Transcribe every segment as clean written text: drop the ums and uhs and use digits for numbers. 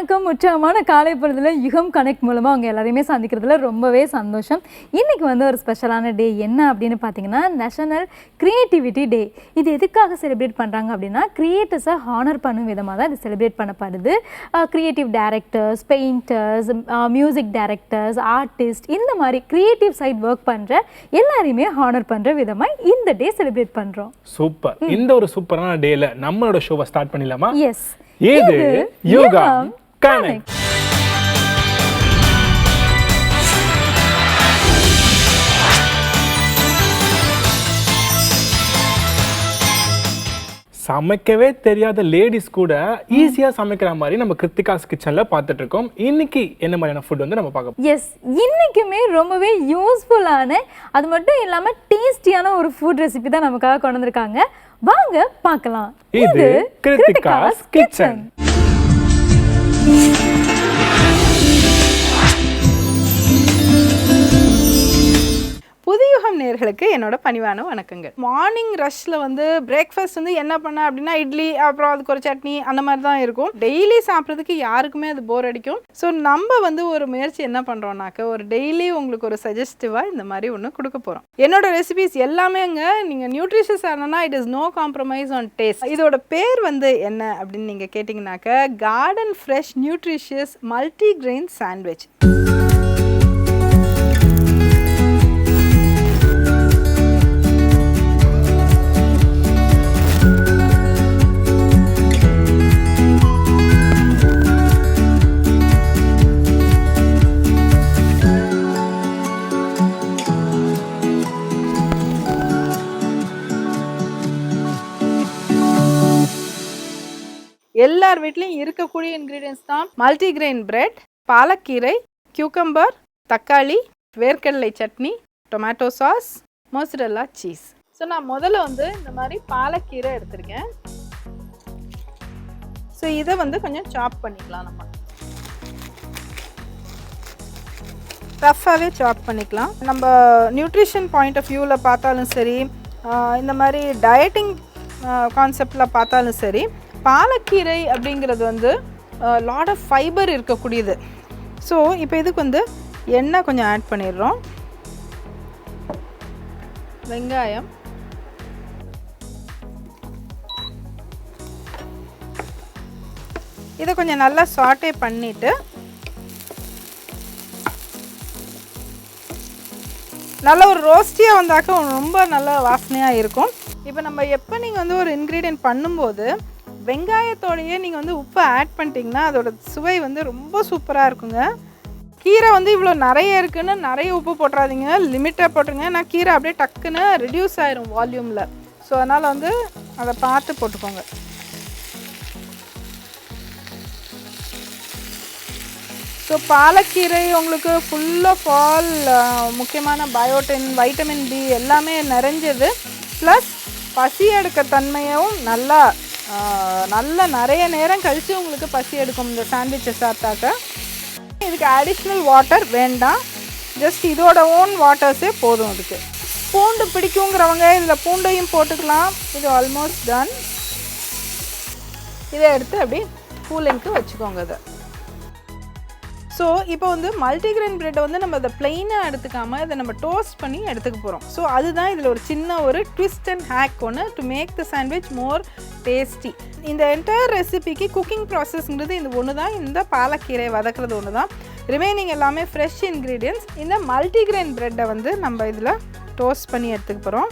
வணக்கம். உற்சாகமான காலை பொழுதுல யுகம் கனெக்ட் மூலமாக அவங்க எல்லாரையுமே சந்திக்கிறதுல ரொம்பவே சந்தோஷம். இன்றைக்கி வந்து ஒரு ஸ்பெஷலான டே என்ன அப்படின்னு பார்த்தீங்கன்னா நேஷனல் க்ரியேட்டிவிட்டி டே. இது எதுக்காக செலிப்ரேட் பண்ணுறாங்க அப்படின்னா க்ரியேட்டர்ஸை ஹானர் பண்ணும் விதமாக தான் இது செலிப்ரேட் பண்ணப்படுது. Creative directors, painters, music directors, artist, இந்த மாதிரி க்ரியேட்டிவ் சைட் ஒர்க் பண்ணுற எல்லாரையுமே ஹானர் பண்ணுற விதமாக இந்த டே செலிப்ரேட் பண்ணுறோம். சூப்பர். இந்த ஒரு சூப்பரான டேல நம்மளோட ஷோவை ஸ்டார்ட் பண்ணிடலாமா? எஸ், இது யுகம் கனெக்ட். சமைக்கவே தெரியாத லேடிஸ் கூட ஈஸியா சமைக்கிற மாதிரி நம்ம கிருத்திகாஸ் கிச்சன்ல பார்த்துட்டு இருக்கோம். இன்னைக்கு என்ன மாதிரியான ஃபுட் வந்து நம்ம பார்க்க போறோம்? எஸ், இன்னைக்குமே ரொம்பவே யூஸ்ஃபுல்லான, அது மட்டும் இல்லாம டேஸ்டியான ஒரு ஃபுட் ரெசிபி தான் நமக்காக கொண்டு வந்திருக்காங்க. வாங்க பார்க்கலாம். இது கிருத்திகாஸ் கிச்சன். புதுயுகம் நேர்களுக்கு என்னோட பணிவான வணக்கங்கள். மார்னிங் ரஷ்ல வந்து பிரேக்ஃபாஸ்ட் வந்து என்ன பண்ண அப்படின்னா இட்லி, அப்புறம் அதுக்கு ஒரு சட்னி, அந்த மாதிரி தான் இருக்கும். டெய்லி சாப்பிட்றதுக்கு யாருக்குமே அது போர் அடிக்கும். ஸோ நம்ம வந்து ஒரு முயற்சி என்ன பண்ணுறோம்னாக்க, ஒரு டெய்லி உங்களுக்கு ஒரு சஜஸ்டிவாக இந்த மாதிரி ஒன்று கொடுக்க போகிறோம். என்னோட ரெசிபிஸ் எல்லாமேங்க நீங்கள் நியூட்ரிஷியஸ் ஆனா it is no compromise on taste. இதோட பேர் வந்து என்ன அப்படின்னு நீங்கள் கேட்டிங்கனாக்க garden fresh nutritious multigrain sandwich. எல்லார் வீட்லையும் இருக்கக்கூடிய இன்க்ரீடியன்ஸ் தான் மல்டிகிரெயின் பிரெட், பாலக்கீரை, கியூக்கம்பர், தக்காளி, வேர்க்கடலை சட்னி, tomato sauce, mozzarella cheese. So நான் முதல்ல வந்து இந்த மாதிரி பாலக்கீரை எடுத்திருக்கேன். ஸோ இதை வந்து கொஞ்சம் சாப் பண்ணிக்கலாம். நம்ம ரஃப்பாகவே சாப் பண்ணிக்கலாம். நம்ம நியூட்ரிஷன் பாயிண்ட் ஆஃப் வியூவில் பார்த்தாலும் சரி, இந்த மாதிரி டயட்டிங் கான்செப்டில் பார்த்தாலும் சரி, பாலக்கீரை அப்படிங்கிறது வந்து லாட் ஆஃப் ஃபைபர் இருக்கக்கூடியது. ஸோ இப்போ இதுக்கு வந்து எண்ணெய் கொஞ்சம் ஆட் பண்ணிடுறோம். வெங்காயம், இதை கொஞ்சம் நல்லா சாட்டே பண்ணிவிட்டு நல்ல ஒரு ரோஸ்டியாக வந்தாக்க ரொம்ப நல்ல வாசனையாக இருக்கும். இப்போ நம்ம எப்போ நீங்கள் வந்து ஒரு இன்க்ரீடியன்ட் பண்ணும்போது வெங்காயத்தோடையே நீங்கள் வந்து உப்பை ஆட் பண்ணிட்டீங்கன்னா அதோட சுவை வந்து ரொம்ப சூப்பராக இருக்குங்க. கீரை வந்து இவ்வளோ நிறைய இருக்குன்னு நிறைய உப்பு போட்டுறாதீங்க, லிமிட்டாக போட்டுருங்க. ஏன்னா கீரை அப்படியே டக்குன்னு ரெடியூஸ் ஆயிரும் வால்யூமில். ஸோ அதனால் வந்து அதை பார்த்து போட்டுக்கோங்க. ஸோ பாலக்கீரை உங்களுக்கு ஃபுல் ஆஃப் ஆல் முக்கியமான பயோட்டின், வைட்டமின் பி எல்லாமே நிறைஞ்சது. ப்ளஸ் பசி எடுக்க தன்மையும் நல்லா நிறைய நேரம் கழித்து உங்களுக்கு பசி எடுக்கும் இந்த சாண்ட்விச்சை சாப்பிட்டாக்க. இதுக்கு அடிஷ்னல் வாட்டர் வேண்டாம், ஜஸ்ட் இதோட ஓன் வாட்டர்ஸே போதும். அதுக்கு பூண்டு பிடிக்குங்கிறவங்க இதில் பூண்டையும் போட்டுக்கலாம். இது ஆல்மோஸ்ட் டன். இதை எடுத்து அப்படி கூலிங்க்கு வச்சுக்கோங்க இதை. ஸோ இப்போ வந்து மல்டிகிரெயின் பிரெட்டை வந்து நம்ம அதை பிளெயினாக எடுத்துக்காமல் இதை நம்ம டோஸ்ட் பண்ணி எடுத்துக்க போகிறோம். ஸோ அதுதான் இதில் ஒரு சின்ன ஒரு ட்விஸ்ட் அண்ட் ஹேக் ஒன்று to make the sandwich more tasty. இந்த என்டையர் ரெசிபிக்கு குக்கிங் ப்ராசஸ்ங்கிறது இந்த ஒன்று தான், இந்த பாலக்கீரை வதக்கிறது ஒன்று தான். ரிமைனிங் எல்லாமே ஃப்ரெஷ் இன்க்ரீடியன்ட்ஸ். இந்த மல்டிகிரெயின் பிரெட்டை வந்து நம்ம இதில் டோஸ்ட் பண்ணி எடுத்துக்க போகிறோம்.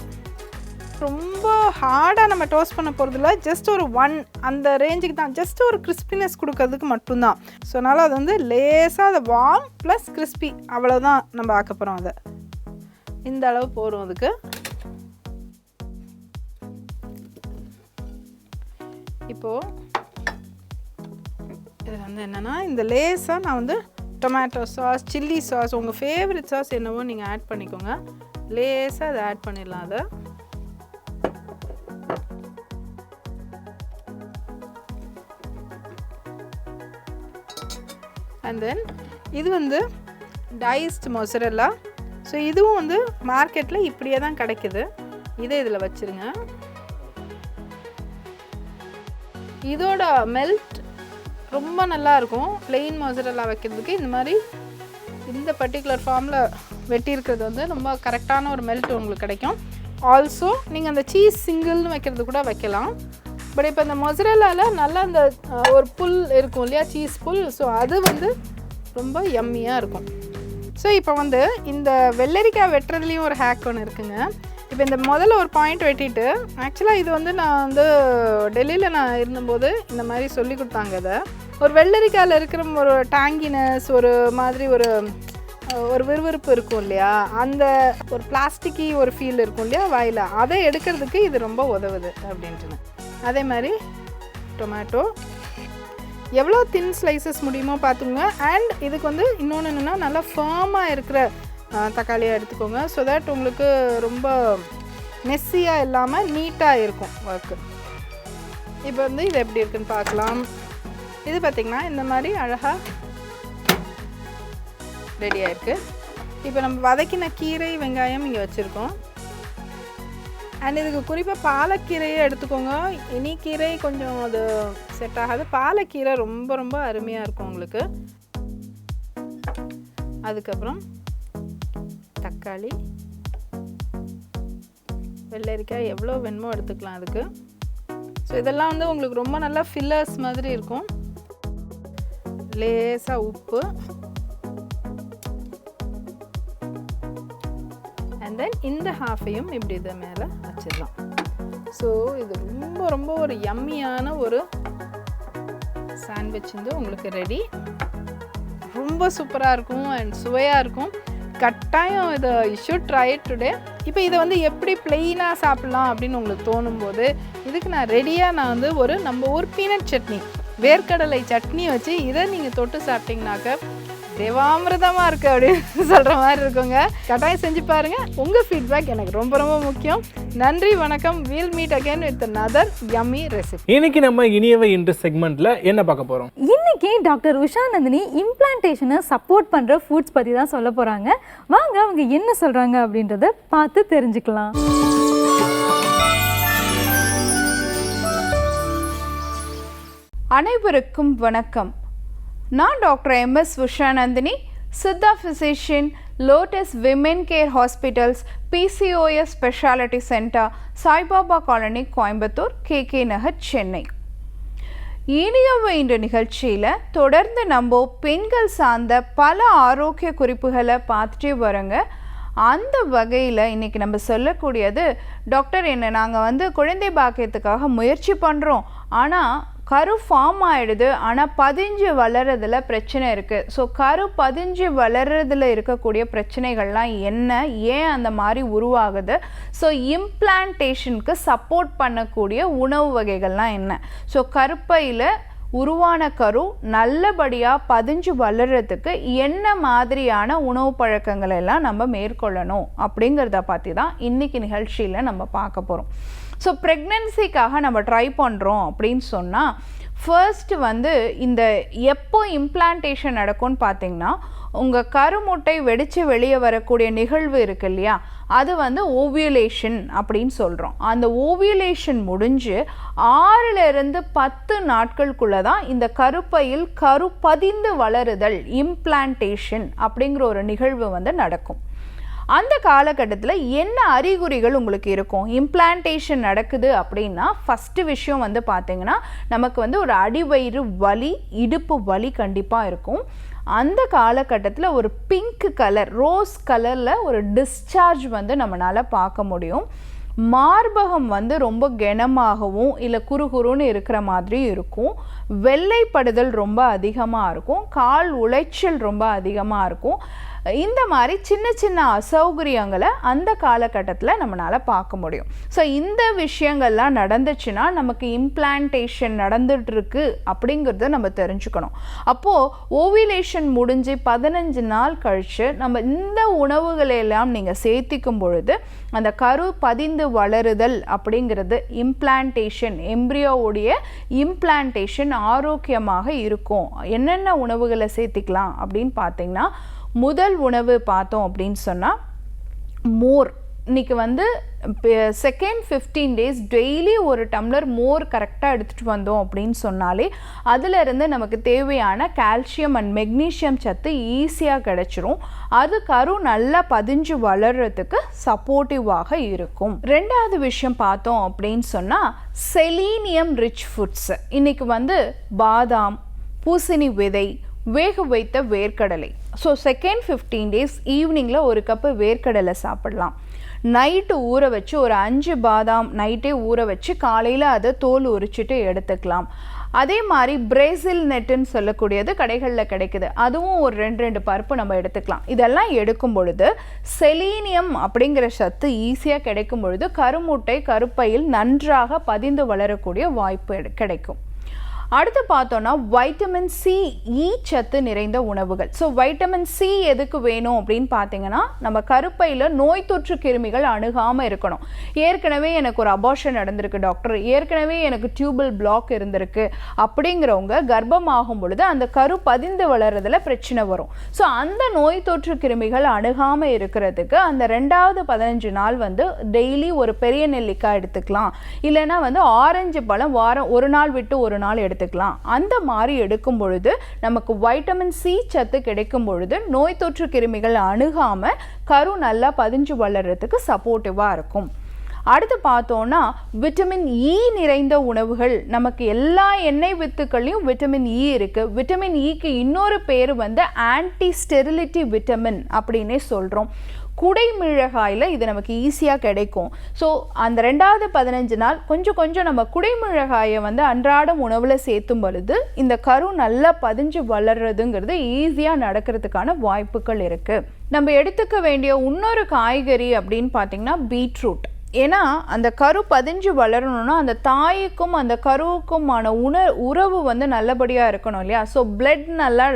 ரொம்ப ஹார்டாக நம்ம டோஸ்ட் பண்ண போகிறதில்ல, ஜஸ்ட் ஒரு 1 அந்த ரேஞ்சுக்கு தான், ஜஸ்ட் ஒரு கிறிஸ்பினஸ் கொடுக்கறதுக்கு மட்டும்தான். ஸோ அதனால் அது வந்து லேசாக அதை வார்ம் ப்ளஸ் கிறிஸ்பி அவ்வளோதான் நம்ம ஆக்க போகிறோம். அதை இந்த அளவு போகிறோம். அதுக்கு இப்போது இது வந்து என்னென்னா, இந்த லேசாக நான் வந்து டொமேட்டோ சாஸ், சில்லி சாஸ், உங்கள் ஃபேவரட் சாஸ் என்னவோ நீங்கள் ஆட் பண்ணிக்கோங்க. லேசாக அதை ஆட் பண்ணிடலாம். அதை அண்ட் தென் இது வந்து டைஸ்ட் மொசரெல்லா. ஸோ இதுவும் வந்து மார்க்கெட்டில் இப்படியே தான் கிடைக்குது. இதை இதில் வச்சுருங்க. இதோட மெல்ட் ரொம்ப நல்லா இருக்கும் பிளெயின் மொசரல்லா வைக்கிறதுக்கு. இந்த மாதிரி இந்த பர்டிகுலர் ஃபார்மில் வெட்டியிருக்கிறது வந்து ரொம்ப கரெக்டான ஒரு மெல்ட் உங்களுக்கு கிடைக்கும். ஆல்சோ நீங்கள் அந்த சீஸ் சிங்கிள்னு வைக்கிறது கூட வைக்கலாம். பட் இப்போ இந்த மொசரல்லாவில் நல்லா அந்த ஒரு புல் இருக்கும் இல்லையா, சீஸ் புல், ஸோ அது வந்து ரொம்ப யம்மியாக இருக்கும். ஸோ இப்போ வந்து இந்த வெள்ளரிக்காய் வெட்டுறதுலேயும் ஒரு ஹேக் ஒன்று இருக்குங்க. இப்போ இந்த முதல்ல ஒரு பாயிண்ட் வெட்டிட்டு, ஆக்சுவலாக இது வந்து நான் வந்து டெல்லியில் நான் இருந்தபோது இந்த மாதிரி சொல்லி கொடுத்தாங்க. அதை ஒரு வெள்ளரிக்காயில் இருக்கிற ஒரு டேங்கினஸ், ஒரு மாதிரி ஒரு விறுவிறுப்பு இருக்கும் இல்லையா, அந்த ஒரு பிளாஸ்டிக்கி ஒரு ஃபீல் இருக்கும் இல்லையா வாயில், அதை எடுக்கிறதுக்கு இது ரொம்ப உதவுது அப்படின்ட்டுன்னு. அதே மாதிரி டொமேட்டோ எவ்வளோ தின் ஸ்லைசஸ் முடியுமோ பார்த்துங்க. அண்ட் இதுக்கு வந்து இன்னொன்று என்னென்னா நல்லா ஃபேமாக இருக்கிற தக்காளியாக எடுத்துக்கோங்க. ஸோ தட் உங்களுக்கு ரொம்ப மெஸ்ஸியாக இல்லாமல் நீட்டாக இருக்கும் ஒர்க்கு. இப்போ வந்து இது எப்படி இருக்குன்னு பார்க்கலாம். இது பார்த்திங்கன்னா இந்த மாதிரி அழகாக ரெடி ஆகிருக்கு. இப்போ நம்ம வதக்கின கீரை வெங்காயம் இங்கே வச்சுருக்கோம். அண்ட் இதுக்கு குறிப்பாக பாலக்கீரையே எடுத்துக்கோங்க. இனி கீரை கொஞ்சம் அது செட் ஆகாது. பாலக்கீரை ரொம்ப ரொம்ப அருமையாக இருக்கும் உங்களுக்கு. அதுக்கப்புறம் தக்காளி, வெள்ளரிக்காய் எவ்வளோ வேணுமோ எடுத்துக்கலாம் அதுக்கு. ஸோ இதெல்லாம் வந்து உங்களுக்கு ரொம்ப நல்லா ஃபில்லர்ஸ் மாதிரி இருக்கும். லேசாக உப்பு, அண்ட் தென் இந்த ஹாஃபையும் இப்படி இது மேலே வச்சிடலாம். ஸோ இது ரொம்ப ரொம்ப ஒரு யம்மியான ஒரு சாண்ட்விச் வந்து உங்களுக்கு ரெடி. ரொம்ப சூப்பராக இருக்கும் அண்ட் சுவையாக இருக்கும். கட்டாயம் இதை you should try it today. இப்போ இதை வந்து எப்படி பிளெயினாக சாப்பிட்லாம் அப்படின்னு உங்களுக்கு தோணும் போது இதுக்கு நான் ரெடியாக நான் வந்து நம்ம ஊர் பீனட் சட்னி, வேர்க்கடலை சட்னி வச்சு இதை நீங்கள் தொட்டு சாப்பிட்டீங்கனாக்க தேவாமிரதமாக இருக்குது அப்படின்னு சொல்கிற மாதிரி இருக்குங்க. கட்டாயம் செஞ்சு பாருங்கள். உங்கள் ஃபீட்பேக் எனக்கு ரொம்ப ரொம்ப முக்கியம். நன்றி, வணக்கம். We'll meet again with another yummy recipe. இன்னைக்கு நம்ம இனியவை இன்று செக்மெண்ட்ல என்ன பார்க்க போறோம்? இன்னைக்கு டாக்டர் உஷா நந்தினி இம்ப்ளான்டேஷனை சப்போர்ட் பண்ணுற ஃபுட்ஸ் பற்றி தான் சொல்ல போகிறாங்க. வாங்க அவங்க என்ன சொல்கிறாங்க அப்படின்றத பார்த்து தெரிஞ்சுக்கலாம். அனைவருக்கும் வணக்கம். நான் doctor MS Usha Nandini, Siddha physician, Lotus Women Care Hospitals, PCOS speciality centre, Saibaba colony, Coimbatore, KK Nagar, Chennai. இனியவை இன்று நிகழ்ச்சியில் தொடர்ந்து நம்ம பெண்கள் சார்ந்த பல ஆரோக்கிய குறிப்புகளை பார்த்துட்டே வரோங்க. அந்த வகையில் இன்றைக்கி நம்ம சொல்லக்கூடியது, டாக்டர் நாங்கள் வந்து குழந்தை பாக்கியத்துக்காக முயற்சி பண்ணுறோம், ஆனால் கரு ஃபார்ம் ஆகிடுது, ஆனால் பதிஞ்சு வளர்கிறதுல பிரச்சனை இருக்குது. ஸோ கரு பதிஞ்சு வளர்கிறதுல இருக்கக்கூடிய பிரச்சனைகள்லாம் என்ன, ஏன் அந்த மாதிரி உருவாகுது, ஸோ இம்ப்ளான்டேஷனுக்கு சப்போர்ட் பண்ணக்கூடிய உணவு வகைகள்லாம் என்ன, ஸோ கருப்பையில் உருவான கரு நல்லபடியாக பதிஞ்சு வளர்கிறதுக்கு என்ன மாதிரியான உணவு பழக்கங்கள் எல்லாம் நம்ம மேற்கொள்ளணும் அப்படிங்கிறத பற்றி தான் இன்றைக்கி நிகழ்ச்சியில் நம்ம பார்க்க போகிறோம். ஸோ ப்ரெக்னன்சிக்காக நம்ம ட்ரை பண்ணுறோம் அப்படின்னு சொன்னால் ஃபர்ஸ்ட் வந்து இந்த எப்போ இம்ப்ளான்டேஷன் நடக்கும்னு பார்த்தீங்கன்னா, உங்கள் கருமுட்டை வெடித்து வெளியே வரக்கூடிய நிகழ்வு இருக்கு இல்லையா, அது வந்து ஓவியுலேஷன் அப்படின்னு சொல்கிறோம். அந்த ஓவியுலேஷன் முடிஞ்சு 6லிருந்து 10 நாட்களுக்குள்ளே தான் இந்த கருப்பையில் கரு பதிந்து வளருதல், இம்ப்ளான்டேஷன் அப்படிங்கிற ஒரு நிகழ்வு வந்து நடக்கும். அந்த காலகட்டத்தில் என்ன அறிகுறிகள் உங்களுக்கு இருக்கும்? இம்ப்ளான்டேஷன் நடக்குது அப்படின்னா ஃபஸ்ட்டு விஷயம் வந்து பார்த்திங்கன்னா, நமக்கு வந்து ஒரு அடிவயிறு வலி, இடுப்பு வலி கண்டிப்பாக இருக்கும். அந்த காலகட்டத்தில் ஒரு பிங்க் கலர், ரோஸ் கலரில் ஒரு டிஸ்சார்ஜ் வந்து நம்மளால் பார்க்க முடியும். மார்பகம் வந்து ரொம்ப கனமாகவும் இல்லை குறுகுறுன்னு இருக்கிற மாதிரி இருக்கும். வெள்ளைப்படுதல் ரொம்ப அதிகமாக இருக்கும். கால் உளைச்சல் ரொம்ப அதிகமாக இருக்கும். இந்த மாதிரி சின்ன சின்ன அசௌகரியங்களை அந்த காலகட்டத்தில் நம்மளால் பார்க்க முடியும். ஸோ இந்த விஷயங்கள்லாம் நடந்துச்சுன்னா நமக்கு இம்ப்ளான்டேஷன் நடந்துகிட்ருக்கு அப்படிங்கிறத நம்ம தெரிஞ்சுக்கணும். அப்போது ஓவிலேஷன் முடிஞ்சு 15 நாள் கழித்து நம்ம இந்த உணவுகளையெல்லாம் நீங்கள் சேர்த்திக்கும் பொழுது அந்த கரு பதிந்து வளருதல் அப்படிங்கிறது இம்ப்ளான்டேஷன், எம்ப்ரியோவுடைய இம்ப்ளான்டேஷன் ஆரோக்கியமாக இருக்கும். என்னென்ன உணவுகளை சேர்த்திக்கலாம் அப்படின்னு பார்த்தீங்கன்னா, முதல் உணவு பார்த்தோம் அப்படின்னு சொன்னால் மோர். இன்னைக்கு வந்து செகண்ட் 15 டேஸ் டெய்லி ஒரு டம்ளர் மோர் கரெக்டாக எடுத்துகிட்டு வந்தோம் அப்படின்னு சொன்னாலே அதிலிருந்து நமக்கு தேவையான கால்சியம் அண்ட் மெக்னீஷியம் சத்து ஈஸியாக கிடைச்சிரும். அது கரு நல்லா பதிஞ்சு வளர்கிறதுக்கு சப்போர்ட்டிவாக இருக்கும். ரெண்டாவது விஷயம் பார்த்தோம் அப்படின்னு சொன்னால் செலீனியம் ரிச் ஃபுட்ஸ். இன்னைக்கு வந்து பாதாம், பூசணி விதை, வேக வைத்த வேர்க்கடலை. ஸோ செகண்ட் 15 டேஸ் ஈவினிங்கில் ஒரு கப்பு வேர்க்கடலை சாப்பிடலாம். நைட்டு ஊற வச்சு ஒரு 5 பாதாம் நைட்டே ஊற வச்சு காலையில் அதை தோல் உரிச்சிட்டு எடுத்துக்கலாம். அதே மாதிரி பிரேசில் நெட்டுன்னு சொல்லக்கூடியது கடைகளில் கிடைக்குது, அதுவும் ஒரு 2 பருப்பு நம்ம எடுத்துக்கலாம். இதெல்லாம் எடுக்கும் பொழுது செலீனியம் அப்படிங்கிற சத்து ஈஸியாக கிடைக்கும் பொழுது கருமுட்டை கருப்பையில் நன்றாக பதிந்து வளரக்கூடிய வாய்ப்பு கிடைக்கும். அடுத்து பார்த்தோன்னா வைட்டமின் சி, இ சத்து நிறைந்த உணவுகள். ஸோ வைட்டமின் சி எதுக்கு வேணும் அப்படின்னு பார்த்தீங்கன்னா நம்ம கருப்பையில் நோய் தொற்று கிருமிகள் அணுகாமல் இருக்கணும். ஏற்கனவே எனக்கு ஒரு அபார்ஷன் நடந்திருக்கு டாக்டர், ஏற்கனவே எனக்கு டியூபல் பிளாக் இருந்திருக்கு அப்படிங்கிறவங்க கர்ப்பமாகும் பொழுது அந்த கரு பதிந்து வளர்றதுல பிரச்சனை வரும். ஸோ அந்த நோய் தொற்று கிருமிகள் அணுகாமல் இருக்கிறதுக்கு அந்த 2வது 15 நாள் வந்து டெய்லி ஒரு பெரிய நெல்லிக்காய் எடுத்துக்கலாம், இல்லைன்னா வந்து ஆரஞ்சு பழம் வாரம் ஒரு நாள் விட்டு ஒரு நாள் எடுத்துக்கலாம். அந்த மாதிரி எடுக்கும் பொழுது நமக்கு வைட்டமின் சி சத்து கிடைக்கும் பொழுது நோய் தொற்று கிருமிகள் அணுகாம கரு நல்லா பதிஞ்சு வளர்றதுக்கு சப்போர்ட்டிவா இருக்கும். அடுத்து பார்த்தோம்னா விட்டமின் இ நிறைந்த உணவுகள். நமக்கு எல்லா எண்ணெய் வித்துக்கள்லையும் விட்டமின் இ இருக்கு. விட்டமின் இக்கு இன்னொரு பேர் வந்து ஆன்டி ஸ்டெரிலிட்டி விட்டமின் அப்படின்னே சொல்றோம். குடைமிளகாயில் இது நமக்கு ஈஸியாக கிடைக்கும். ஸோ அந்த 2வது 15 நாள் கொஞ்சம் நம்ம குடைமிளகாயை வந்து அன்றாடம் உணவில் சேர்த்தும் பொழுது இந்த கரு நல்லா பதிஞ்சு வளர்றதுங்கிறது ஈஸியாக நடக்கிறதுக்கான வாய்ப்புகள் இருக்குது. நம்ம எடுத்துக்க வேண்டிய இன்னொரு காய்கறி அப்படின்னு பார்த்தீங்கன்னா பீட்ரூட். ஏன்னா அந்த கரு பதிஞ்சு வளரணும்னா அந்த தாய்க்கும் அந்த கருவுக்குமான உறவு வந்து நல்லபடியாக இருக்கணும் இல்லையா? ஸோ பிளட் நல்லா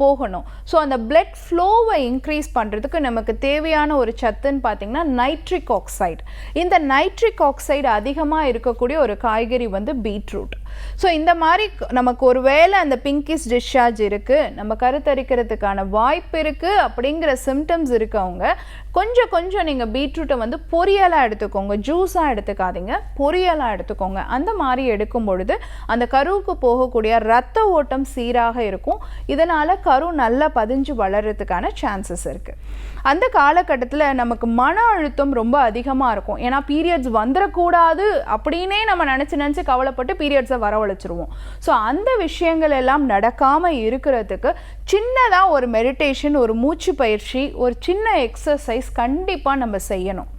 போகணும். ஸோ அந்த பிளட் ஃப்ளோவை இன்க்ரீஸ் பண்ணுறதுக்கு நமக்கு தேவையான ஒரு சத்துன்னு பார்த்தீங்கன்னா நைட்ரிக் ஆக்சைடு. இந்த நைட்ரிக் ஆக்சைடு அதிகமாக இருக்கக்கூடிய ஒரு காய்கறி வந்து பீட்ரூட். ஸோ இந்த மாதிரி நமக்கு ஒரு வேளை அந்த பிங்கிஷ் டிஸ்சார்ஜ் இருக்குது, நம்ம கருத்தரிக்கிறதுக்கான வாய்ப்பு இருக்குது அப்படிங்கிற சிம்டம்ஸ் இருக்கவங்க கொஞ்சம் நீங்கள் பீட்ரூட்டை வந்து பொரியலாக எடுத்துக்கோங்க, ஜூஸாக எடுத்துக்காதீங்க, பொரியலாக எடுத்துக்கோங்க. அந்த மாதிரி எடுக்கும் பொழுது அந்த கருவுக்கு போகக்கூடிய ரத்த ஓட்டம் சீராக இருக்கும். இதனால் கரு நல்லா பதிஞ்சு வளர்கிறதுக்கான சான்சஸ் இருக்குது. அந்த காலகட்டத்தில் நமக்கு மன அழுத்தம் ரொம்ப அதிகமாக இருக்கும். ஏன்னா பீரியட்ஸ் வந்துடக்கூடாது அப்படின்னே நம்ம நினச்சி கவலைப்பட்டு பீரியட்ஸை வரவழைச்சிருவோம். ஸோ அந்த விஷயங்கள் எல்லாம் நடக்காமல் இருக்கிறதுக்கு சின்னதாக ஒரு மெடிடேஷன், ஒரு மூச்சு பயிற்சி, ஒரு சின்ன எக்ஸசைஸ் கண்டிப்பாக நம்ம செய்யணும்.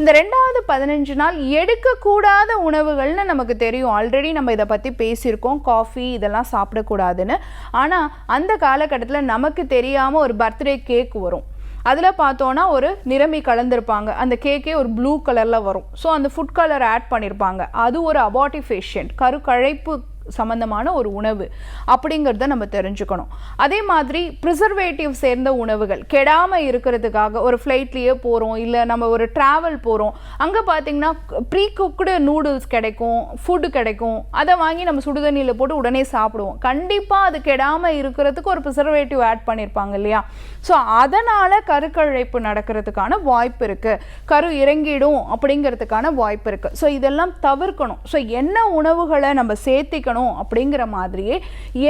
இந்த 2வது 15 நாள் எடுக்கக்கூடாத உணவுகள்னு நமக்கு தெரியும். ஆல்ரெடி நம்ம இதை பற்றி பேசியிருக்கோம், காஃபி இதெல்லாம் சாப்பிடக்கூடாதுன்னு. ஆனால் அந்த காலகட்டத்தில் நமக்கு தெரியாமல் ஒரு பர்த்டே கேக் வரும். அதில் பார்த்தோன்னா ஒரு நிறமி கலந்துருப்பாங்க, அந்த கேக்கே ஒரு ப்ளூ கலரில் வரும். ஸோ அந்த ஃபுட் கலர் ஆட் பண்ணியிருப்பாங்க. அது ஒரு அபார்டிஃபேஷியன்ட், கருக்கழைப்பு சம்பந்தமான ஒரு உணவு அப்படிங்கிறத நம்ம தெரிஞ்சுக்கணும். அதே மாதிரி ப்ரிசர்வேட்டிவ் சேர்ந்த உணவுகள் கெடாமல் இருக்கிறதுக்காக ஒரு ஃப்ளைட்லேயே போகிறோம், இல்லை நம்ம ஒரு ட்ராவல் போகிறோம், அங்கே பார்த்திங்கன்னா ப்ரீ குக்டு நூடுல்ஸ் கிடைக்கும், ஃபுட்டு கிடைக்கும். அதை வாங்கி நம்ம சுடுதண்ணியில் போட்டு உடனே சாப்பிடுவோம். கண்டிப்பாக அது கெடாமல் இருக்கிறதுக்கு ஒரு ப்ரிசர்வேட்டிவ் ஆட் பண்ணியிருப்பாங்க இல்லையா? ஸோ அதனால் கருக்கழைப்பு நடக்கிறதுக்கான வாய்ப்பு இருக்குது, கரு இறங்கிடும் அப்படிங்கிறதுக்கான வாய்ப்பு இருக்குது. ஸோ இதெல்லாம் தவிர்க்கணும். ஸோ என்ன உணவுகளை நம்ம சேர்த்திக்கணும் அப்படிங்கிற மாதிரியே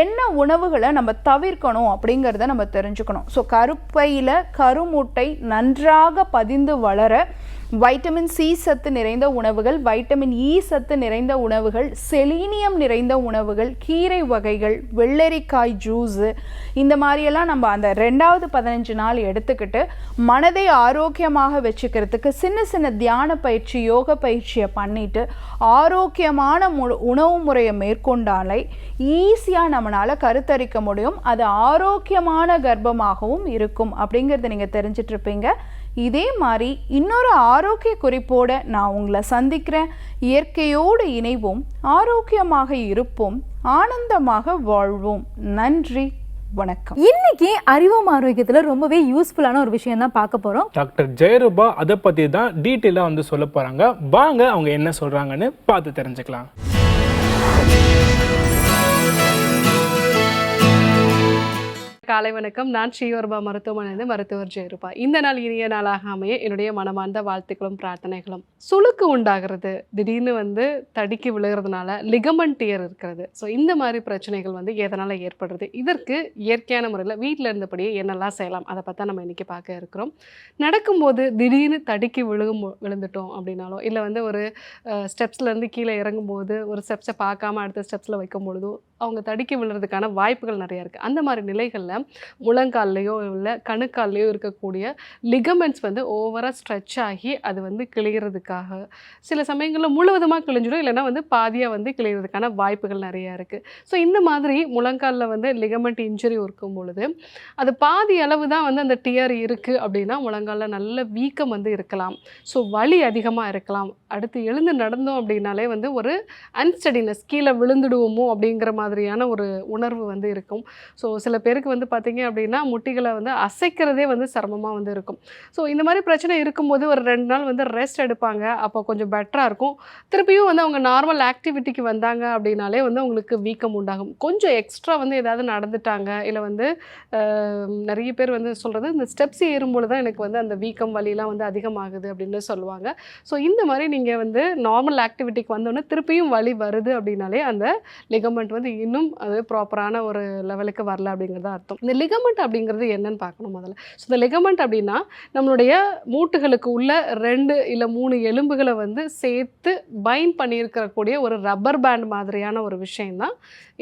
என்ன உணவுகளை நம்ம தவிர்க்கணும் அப்படிங்கிறத நம்ம தெரிஞ்சுக்கணும். ஸோ கருப்பையில் கருமுட்டை நன்றாக பதிந்து வளர வைட்டமின் சி சத்து நிறைந்த உணவுகள், வைட்டமின் இ சத்து நிறைந்த உணவுகள், செலீனியம் நிறைந்த உணவுகள், கீரை வகைகள், வெள்ளரிக்காய் ஜூஸு, இந்த மாதிரியெல்லாம் நம்ம அந்த 2வது 15 நாள் எடுத்துக்கிட்டு மனதை ஆரோக்கியமாக வச்சுக்கிறதுக்கு சின்ன தியான பயிற்சி, யோக பயிற்சியை பண்ணிட்டு ஆரோக்கியமான உணவு முறையை மேற்கொண்டாலே ஈஸியாக நம்மளால் கருத்தரிக்க முடியும். அது ஆரோக்கியமான கர்ப்பமாகவும் இருக்கும் அப்படிங்கிறத நீங்கள் தெரிஞ்சிட்டு இருப்பீங்க. இதே மாதிரி இன்னொரு ஆரோக்கிய குறிப்போடு நான் உங்களை சந்திக்கிறேன். இயற்கையோடு இணைவோம், ஆரோக்கியமாக இருப்போம், ஆனந்தமாக வாழ்வோம். நன்றி, வணக்கம். இன்னைக்கு அறிவோம் ஆரோக்கியத்தில் ரொம்பவே யூஸ்ஃபுல்லான ஒரு விஷயம் தான் பார்க்க போகிறோம். டாக்டர் ஜெயரூபா அதை பற்றி தான் டீட்டெயிலாக வந்து சொல்ல போகிறாங்க. வாங்க அவங்க என்ன சொல்கிறாங்கன்னு பார்த்து தெரிஞ்சுக்கலாம். காலை வணக்கம். நான் ஸ்ரீவர்மா மருத்துவமனையிலிருந்து மருத்துவர் ஜெயரூபா. இந்த நாள் இனிய நாளாக அமைய என்னுடைய மனமார்ந்த வாழ்த்துக்களும் பிரார்த்தனைகளும். சுளுக்கு உண்டாகிறது, திடீர்னு வந்து தடுக்கி விழுகிறதுனால லிகமெண்ட் டியர் இருக்கிறது. ஸோ இந்த மாதிரி பிரச்சனைகள் வந்து எதனால் ஏற்படுறது, இதற்கு இயற்கையான முறையில் வீட்டில் இருந்தபடியே என்னெல்லாம் செய்யலாம், அதை பற்றி நம்ம இன்றைக்கி பார்க்க இருக்கிறோம். நடக்கும்போது திடீர்னு தடுக்கி விழுந்துட்டோம் அப்படின்னாலோ, இல்லை வந்து ஒரு ஸ்டெப்ஸ்லேருந்து கீழே இறங்கும்போது ஒரு ஸ்டெப்ஸை பார்க்காம அடுத்த ஸ்டெப்ஸில் வைக்கும் பொழுதோ அவங்க தடுக்கி விழுறதுக்கான வாய்ப்புகள் நிறையா இருக்குது. அந்த மாதிரி நிலைகளில் முழங்கால்லையோ இல்லை கணுக்கால்லையோ இருக்கக்கூடிய லிகமெண்ட்ஸ் வந்து ஓவராக ஸ்ட்ரெச் ஆகி அது வந்து கிழிகிறதுக்காக சில சமயங்களில் முழுவதுமாக கிழிஞ்சிடும், இல்லைன்னா வந்து பாதியாக வந்து கிழிகிறதுக்கான வாய்ப்புகள் நிறையா இருக்குது. ஸோ இந்த மாதிரி முழங்காலில் வந்து லிகமெண்ட் இன்ஜுரி இருக்கும் பொழுது அது பாதி அளவு தான் வந்து அந்த டியர் இருக்குது அப்படின்னா முழங்காலில் நல்ல வீக்கம் வந்து இருக்கலாம். ஸோ வலி அதிகமாக இருக்கலாம். அடுத்து எழுந்து நடந்தோம் அப்படின்னாலே வந்து ஒரு அன்ஸ்டடினஸ், கீழே விழுந்துடுவோமோ அப்படிங்கிற மாதிரியான ஒரு உணர்வு வந்து இருக்கும். ஸோ சில பேருக்கு வந்து பார்த்திங்க அப்படின்னா முட்டிகளை வந்து அசைக்கிறதே வந்து சிரமமாக வந்து இருக்கும். ஸோ இந்த மாதிரி பிரச்சனை இருக்கும்போது ஒரு 2 நாள் வந்து ரெஸ்ட் எடுப்பாங்க. அப்போ கொஞ்சம் பெட்டராக இருக்கும். திருப்பியும் வந்து அவங்க நார்மல் ஆக்டிவிட்டிக்கு வந்தாங்க அப்படின்னாலே வந்து அவங்களுக்கு வீக்கம் உண்டாகும். கொஞ்சம் எக்ஸ்ட்ரா வந்து ஏதாவது நடந்துட்டாங்க, இல்லை வந்து நிறைய பேர் வந்து சொல்கிறது இந்த ஸ்டெப்ஸ் ஏறும்போது தான் எனக்கு வந்து அந்த வீக்கம் வலிலாம் வந்து அதிகமாகுது அப்படின்னு சொல்லுவாங்க. ஸோ இந்த மாதிரி நீங்கள் வந்து நார்மல் ஆக்டிவிட்டிக்கு வந்தோடனே திருப்பியும் வலி வருது அப்படின்னாலே அந்த லிகமெண்ட் வந்து இன்னும் அது ப்ராப்பரான ஒரு லெவலுக்கு வரல அப்படிங்கிறது அர்த்தம். இந்த லிகமெண்ட் அப்படிங்கிறது என்னன்னு பார்க்கணும் முதல்ல. ஸோ இந்த லிகமெண்ட் அப்படின்னா நம்மளுடைய மூட்டுகளுக்கு உள்ள 2 இல்லை 3 எலும்புகளை வந்து சேர்த்து பைண்ட் பண்ணியிருக்கக்கூடிய ஒரு ரப்பர் பேண்ட் மாதிரியான ஒரு விஷயம்தான்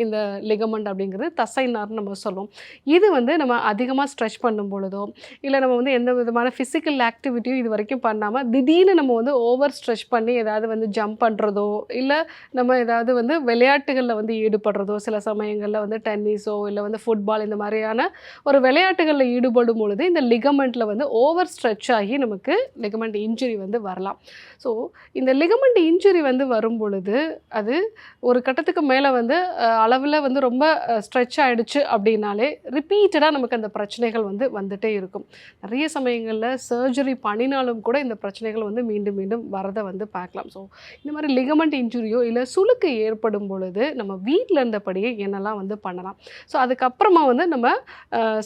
இந்த லிகமெண்ட் அப்படிங்கிறது. தசைநார்னு நம்ம சொல்லுவோம். இது வந்து நம்ம அதிகமாக ஸ்ட்ரெச் பண்ணும் பொழுதோ, இல்லை நம்ம வந்து எந்த விதமான ஃபிசிக்கல் ஆக்டிவிட்டியும் இது வரைக்கும் பண்ணாமல் திடீர்னு நம்ம வந்து ஓவர் ஸ்ட்ரெச் பண்ணி ஏதாவது வந்து ஜம்ப் பண்ணுறதோ, இல்லை நம்ம ஏதாவது வந்து விளையாட்டுகளில் வந்து ஈடுபடுறதோ, சில சமயங்களில் வந்து டென்னிஸோ இல்லை வந்து ஃபுட்பால் இந்த மாதிரியான ஒரு விளையாட்டுகளில் ஈடுபடும் பொழுது இந்த லிகமெண்ட்டில் வந்து ஓவர் ஸ்ட்ரெச் ஆகி நமக்கு லிகமெண்ட் இன்ஜுரி வந்து வரலாம். ஸோ இந்த லிகமெண்ட் இன்ஜுரி வந்து வரும் பொழுது அது ஒரு கட்டத்துக்கு மேலே வந்து அளவில் வந்து ரொம்ப ஸ்ட்ரெச் ஆகிடுச்சு அப்படின்னாலே ரிப்பீட்டடாக நமக்கு அந்த பிரச்சனைகள் வந்து வந்துகிட்டே இருக்கும். நிறைய சமயங்களில் சர்ஜரி பண்ணினாலும் கூட இந்த பிரச்சனைகள் வந்து மீண்டும் மீண்டும் வரதை வந்து பார்க்கலாம். ஸோ இந்த மாதிரி லிகமெண்ட் இன்ஜுரியோ இல்லை சுளுக்கு ஏற்படும் பொழுது நம்ம வீட்டில் இருந்தபடியே என்னெல்லாம் வந்து பண்ணலாம். ஸோ அதுக்கப்புறமா வந்து நம்ம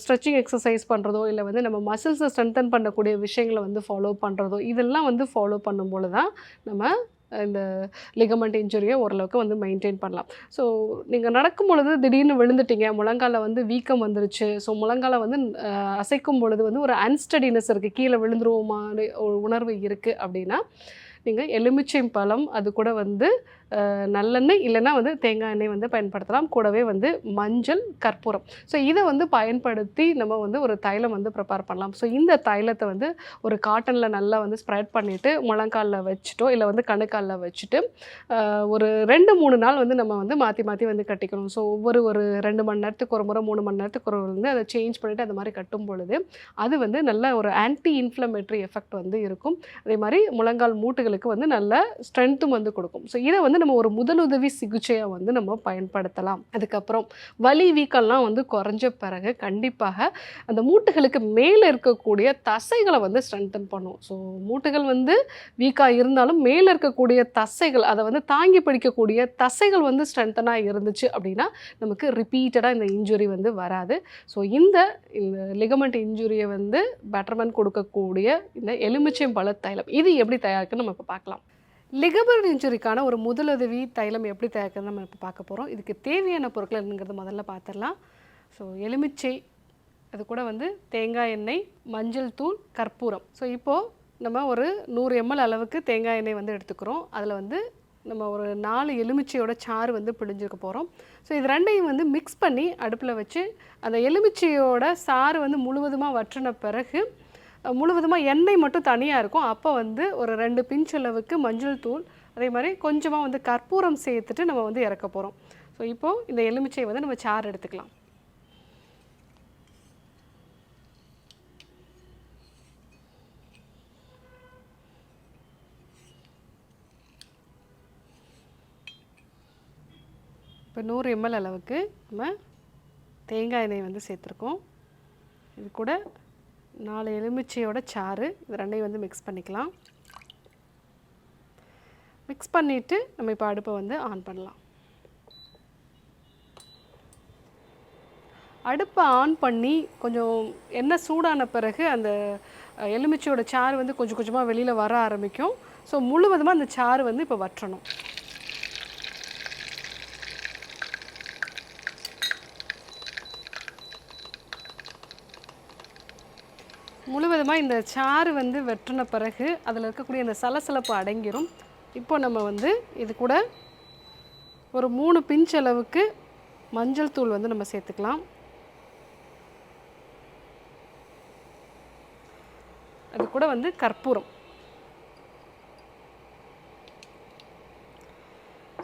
ஸ்ட்ரெச்சிங் எக்ஸசைஸ் பண்ணுறதோ, இல்லை வந்து நம்ம மசில்ஸை ஸ்ட்ரென்தன் பண்ணக்கூடிய விஷயங்களை வந்து ஃபாலோ பண்ணுறதோ, இதெல்லாம் வந்து ஃபாலோ பண்ணும்போது தான் நம்ம இந்த லிகமெண்ட் இன்ஜுரியை ஓரளவுக்கு வந்து மெயின்டைன் பண்ணலாம். ஸோ நீங்கள் நடக்கும் பொழுது திடீர்னு விழுந்துட்டீங்க, முழங்காலில் வந்து வீக்கம் வந்துருச்சு, ஸோ முழங்காலை வந்து அசைக்கும் பொழுது வந்து ஒரு அன்ஸ்டடினஸ் இருக்குது, கீழே விழுந்துருவோமான ஒரு உணர்வு இருக்குது அப்படின்னா நீங்கள் எலுமிச்சை பழம், அது கூட வந்து நல்லெண்ணெய் இல்லைன்னா வந்து தேங்காய் எண்ணெய் வந்து பயன்படுத்தலாம். கூடவே வந்து மஞ்சள், கற்பூரம். ஸோ இதை வந்து பயன்படுத்தி நம்ம வந்து ஒரு தைலம் வந்து ப்ரிப்பேர் பண்ணலாம். ஸோ இந்த தைலத்தை வந்து ஒரு காட்டனில் நல்லா வந்து ஸ்ப்ரெட் பண்ணிவிட்டு முழங்காலில் வச்சுட்டோ இல்லை வந்து கணுக்காலில் வச்சுட்டு ஒரு 2-3 நாள் வந்து நம்ம வந்து மாற்றி மாற்றி வந்து கட்டிக்கணும். ஸோ ஒரு 2 மணி நேரத்துக்கு ஒரு முறை, 3 மணி நேரத்துக்கு ஒரு வந்து அதை சேஞ்ச் பண்ணிவிட்டு அது மாதிரி கட்டும் பொழுது அது வந்து நல்ல ஒரு ஆன்டி இன்ஃப்ளமேட்டரி எஃபெக்ட் வந்து இருக்கும். அதே மாதிரி முழங்கால் மூட்டுகளுக்கு வந்து நல்ல ஸ்ட்ரென்த்தும் வந்து கொடுக்கும். ஸோ இதை வந்து நம்ம ஒரு முதலுதவி சிகிச்சையாக வந்து நம்ம பயன்படுத்தலாம். அதுக்கப்புறம் வலி வீக்கம்லாம் வந்து குறைஞ்ச பிறகு கண்டிப்பாக அந்த மூட்டுகளுக்கு மேலே இருக்கக்கூடிய தசைகளை வந்து ஸ்ட்ரென்தன் பண்ணும். ஸோ மூட்டுகள் வந்து வீக்காக இருந்தாலும் மேலே இருக்கக்கூடிய தசைகள், அதை வந்து தாங்கி பிடிக்கக்கூடிய தசைகள் வந்து ஸ்ட்ரென்தனாக இருந்துச்சு அப்படின்னா நமக்கு ரிப்பீட்டடாக இந்த இன்ஜுரி வந்து வராது. ஸோ இந்த லிகமெண்ட் இன்ஜுரியை வந்து பெட்டர்மெண்ட் கொடுக்கக்கூடிய இந்த எலுமிச்சம்பழ தைலம் இது எப்படி தயாரிக்குன்னு நம்ம இப்போ பார்க்கலாம். லிகமெண்ட் இன்ஜுரிக்கான ஒரு முதலுதவி தைலம் எப்படி தயாரிக்கிறது நம்ம இப்போ பார்க்க போகிறோம். இதுக்கு தேவையான பொருட்கள் என்னங்கிறது முதல்ல பார்த்துடலாம். ஸோ எலுமிச்சை, அது கூட வந்து தேங்காய் எண்ணெய், மஞ்சள் தூள், கற்பூரம். ஸோ இப்போது நம்ம ஒரு 100 ml அளவுக்கு தேங்காய் எண்ணெய் வந்து எடுத்துக்கிறோம். அதில் வந்து நம்ம ஒரு 4 எலுமிச்சையோட சாறு வந்து பிழிஞ்சிருக்க போகிறோம். ஸோ இது ரெண்டையும் வந்து மிக்ஸ் பண்ணி அடுப்பில் வச்சு அந்த எலுமிச்சையோட சாறு வந்து முழுவதுமாக வற்றின பிறகு முழுவதுமாக எண்ணெய் மட்டும் தனியாக இருக்கும். அப்போ வந்து ஒரு 2 பிஞ்ச் அளவுக்கு மஞ்சள் தூள், அதே மாதிரி கொஞ்சமாக வந்து கற்பூரம் சேர்த்துட்டு நம்ம வந்து இறக்க போகிறோம். ஸோ இப்போது இந்த எலுமிச்சை வந்து நம்ம சாறு எடுத்துக்கலாம். இப்போ 100 ml அளவுக்கு நம்ம தேங்காய் எண்ணெய் வந்து சேர்த்துருக்கோம். இது கூட 4 எலுமிச்சையோட சாறு, இது ரெண்டையும் வந்து மிக்ஸ் பண்ணிக்கலாம். மிக்ஸ் பண்ணிவிட்டு நம்ம இப்போ அடுப்பை வந்து ஆன் பண்ணலாம். அடுப்பை ஆன் பண்ணி கொஞ்சம் எண்ணெய் சூடான பிறகு அந்த எலுமிச்சையோட சாறு வந்து கொஞ்சம் கொஞ்சமாக வெளியில் வர ஆரம்பிக்கும். ஸோ முழுவதுமாக அந்த சாறு வந்து இப்போ வற்றணும். முழுவதுமாக இந்த சாறு வந்து வெட்டின பிறகு அதில் இருக்கக்கூடிய அந்த சலசலப்பு அடங்கிரும். இப்போ நம்ம வந்து இது கூட ஒரு 3 பிஞ்ச் அளவுக்கு மஞ்சள் தூள் வந்து நம்ம சேர்த்துக்கலாம். அது கூட வந்து கற்பூரம்.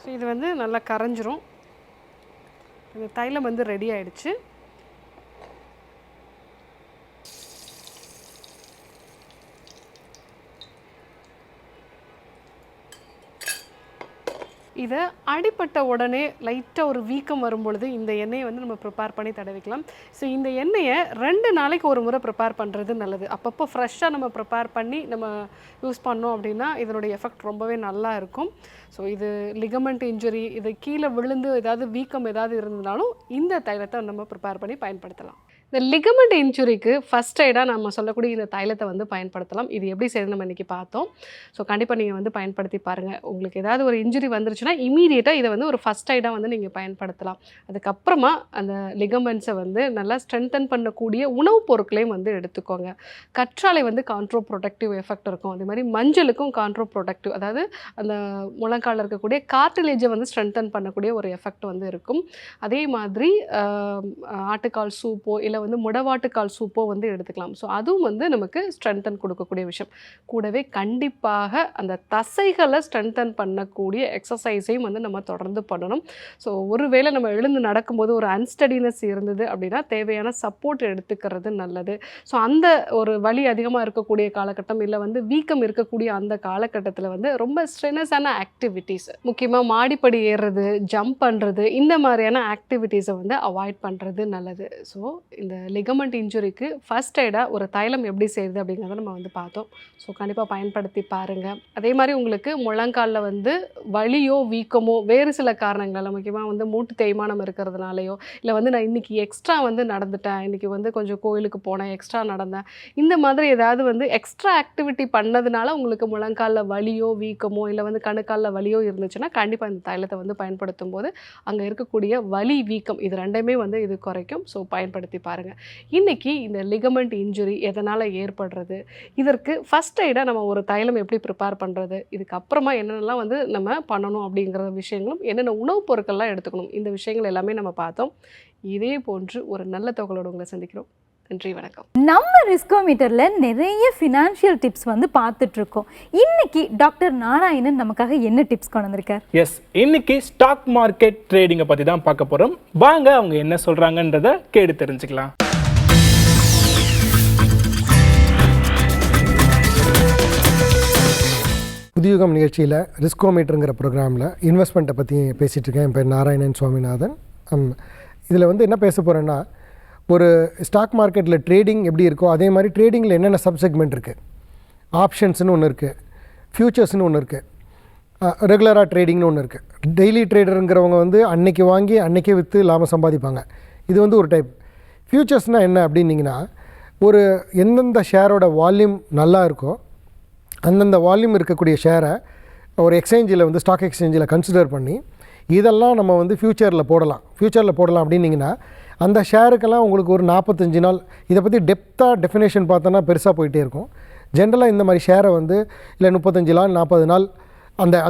ஸோ இது வந்து நல்லா கரைஞ்சிரும். இந்த தைலம் வந்து ரெடி ஆயிடுச்சு. இதை அடிப்பட்ட உடனே லைட்டாக ஒரு வீக்கம் வரும்பொழுது இந்த எண்ணெயை வந்து நம்ம ப்ரிப்பேர் பண்ணி தடவிக்கலாம். ஸோ இந்த எண்ணெயை 2 நாளைக்கு ஒரு முறை ப்ரிப்பேர் பண்ணுறது நல்லது. அப்பப்போ ஃப்ரெஷ்ஷாக நம்ம ப்ரிப்பேர் பண்ணி நம்ம யூஸ் பண்ணோம் அப்படின்னா இதனுடைய எஃபெக்ட் ரொம்பவே நல்லா இருக்கும். ஸோ இது லிகமெண்ட் இன்ஜுரி, இது கீழே விழுந்து ஏதாவது வீக்கம் ஏதாவது இருந்ததுனாலும் இந்த தைலத்தை நம்ம ப்ரிப்பேர் பண்ணி பயன்படுத்தலாம். இந்த லிகமெண்ட் இன்ஜுரிக்கு ஃபஸ்ட் எய்டாக நம்ம சொல்லக்கூடிய இந்த தைலத்தை வந்து பயன்படுத்தலாம். இது எப்படி செய்யணும் நம்ம இன்றைக்கி பார்த்தோம். ஸோ கண்டிப்பாக நீங்கள் வந்து பயன்படுத்தி பாருங்கள். உங்களுக்கு ஏதாவது ஒரு இன்ஜுரி வந்துருச்சுன்னா இமீடியட்டாக இதை வந்து ஒரு ஃபஸ்ட் எய்டாக வந்து நீங்கள் பயன்படுத்தலாம். அதுக்கப்புறமா அந்த லிகமெண்ட்ஸை வந்து நல்லா ஸ்ட்ரென்தன் பண்ணக்கூடிய உணவுப் பொருட்களையும் வந்து எடுத்துக்கோங்க. கற்றாழை வந்து கான்ட்ரோ ப்ரொடக்டிவ் எஃபெக்ட் இருக்கும். அதே மாதிரி மஞ்சளுக்கும் கான்ட்ரோ ப்ரொடக்டிவ், அதாவது அந்த முழங்காலில் இருக்கக்கூடிய கார்டிலேஜை வந்து ஸ்ட்ரென்தன் பண்ணக்கூடிய ஒரு எஃபெக்ட் வந்து இருக்கும். அதே மாதிரி ஆட்டுக்கால் சூப்போ இல்லை வந்து முடவாட்டுக்கால் சூப்போ வந்து எடுத்துக்கலாம். ஸோ அதுவும் வந்து நமக்கு ஸ்ட்ரென்தன் கொடுக்கக்கூடிய விஷயம். கூடவே கண்டிப்பாக அந்த தசைகளை ஸ்ட்ரென்தன் பண்ணக்கூடிய எக்ஸசைஸையும் வந்து நம்ம தொடர்ந்து பண்ணணும். ஸோ ஒருவேளை நம்ம எழுந்து நடக்கும்போது ஒரு அன்ஸ்டடினஸ் இருந்தது அப்படின்னா தேவையான சப்போர்ட் எடுத்துக்கிறது நல்லது. ஸோ அந்த ஒரு வலி அதிகமாக இருக்கக்கூடிய காலகட்டம் இல்லை வந்து வீக்கம் இருக்கக்கூடிய அந்த காலகட்டத்தில் வந்து ரொம்ப ஸ்ட்ரெனஸான ஆக்டிவிட்டீஸ், முக்கியமாக மாடிப்படி ஏறுறது, ஜம்ப் பண்ணுறது, இந்த மாதிரியான ஆக்டிவிட்டீஸை வந்து அவாய்ட் பண்ணுறது நல்லது. ஸோ இந்த லிகமெண்ட் இன்ஜுரிக்கு ஃபர்ஸ்ட் எய்டாக ஒரு தைலம் எப்படி செய்யுது அப்படிங்கிறத நம்ம வந்து பார்த்தோம். ஸோ கண்டிப்பாக பயன்படுத்தி பாருங்கள். அதே மாதிரி உங்களுக்கு முழங்காலில் வந்து வலியோ வீக்கமோ வேறு சில காரணங்களால், முக்கியமாக வந்து மூட்டு தேய்மானம் இருக்கிறதுனாலையோ இல்லை வந்து நான் இன்றைக்கி எக்ஸ்ட்ரா வந்து நடந்துட்டேன், இன்றைக்கி வந்து கொஞ்சம் கோயிலுக்கு போனேன், எக்ஸ்ட்ரா நடந்தேன், இந்த மாதிரி ஏதாவது வந்து எக்ஸ்ட்ரா ஆக்டிவிட்டி பண்ணதுனால உங்களுக்கு முழங்காலில் வலியோ வீக்கமோ இல்லை வந்து கணுக்காலில் வலியோ இருந்துச்சுன்னா கண்டிப்பாக இந்த தைலத்தை வந்து பயன்படுத்தும் போது அங்கே இருக்கக்கூடிய வலி வீக்கம் இது ரெண்டையுமே வந்து இது குறைக்கும். ஸோ பயன்படுத்தி பாருங்கள். இன்றைக்கி இந்த லிகமெண்ட் இன்ஜுரி எதனால் ஏற்படுறது, இதற்கு ஃபஸ்ட் எய்டாக நம்ம ஒரு தைலம் எப்படி ப்ரிப்பேர் பண்ணுறது, இதுக்கப்புறமா என்னென்னலாம் வந்து நம்ம பண்ணணும் அப்படிங்கிற விஷயங்களும், என்னென்ன உணவுப் பொருட்கள்லாம் எடுத்துக்கணும், இந்த விஷயங்கள் எல்லாமே நம்ம பார்த்தோம். இதே போன்று ஒரு நல்ல தகவலோடு உங்களை சந்திக்கிறோம். நன்றி, வணக்கம். நம்ம ரிஸ்கோமீட்டர்ல நிறைய ஃபினான்ஷியல் டிப்ஸ் வந்து பார்த்துட்டு இருக்கோம். இன்னைக்கு டாக்டர் நாராயணன் நமக்காக என்ன டிப்ஸ் கொண்டு வந்திருக்கார்? எஸ், இன்னைக்கு ஸ்டாக் மார்க்கெட் ட்ரேடிங்கை பற்றி தான் பார்க்க போகிறோம். வாங்க அவங்க என்ன சொல்கிறாங்கன்றதை கேட்டு தெரிஞ்சுக்கலாம். புதியுகம் நிகழ்ச்சியில் ரிஸ்கோமீட்டருங்கிற ப்ரோக்ராமில் இன்வெஸ்ட்மெண்ட்டை பற்றி பேசிகிட்டு இருக்கேன். என் பேர் நாராயணன் சுவாமிநாதன். இதில் வந்து என்ன பேச போகிறேன்னா, ஒரு ஸ்டாக் மார்க்கெட்டில் ட்ரேடிங் எப்படி இருக்கோ அதே மாதிரி ட்ரேடிங்கில் என்னென்ன சப்செக்மெண்ட் இருக்குது. ஆப்ஷன்ஸ்னு ஒன்று இருக்குது, ஃப்யூச்சர்ஸ்னு ஒன்று இருக்குது, ரெகுலராக ட்ரேடிங்னு ஒன்று இருக்குது. டெய்லி ட்ரேடருங்கிறவங்க வந்து அன்றைக்கி வாங்கி அன்றைக்கே விற்று லாபம் சம்பாதிப்பாங்க. இது வந்து ஒரு டைப். ஃப்யூச்சர்ஸ்னால் என்ன அப்படின்னிங்கன்னா, ஒரு எந்தெந்த ஷேரோட வால்யூம் நல்லா இருக்கோ அந்தந்த வால்யூம் இருக்கக்கூடிய ஷேரை ஒரு எக்ஸ்சேஞ்சில் வந்து ஸ்டாக் எக்ஸ்சேஞ்சில் கன்சிடர் பண்ணி இதெல்லாம் நம்ம வந்து ஃப்யூச்சரில் போடலாம் அப்படின்னிங்கன்னா அந்த ஷேருக்கெல்லாம் உங்களுக்கு ஒரு 45 நாள், இதை பற்றி டெப்த்தாக டெஃபினேஷன் பார்த்தோன்னா பெருசாக போயிட்டே இருக்கும். ஜென்ரலாக இந்த மாதிரி ஷேரை வந்து இல்லை 35 நாள் 40 நாள்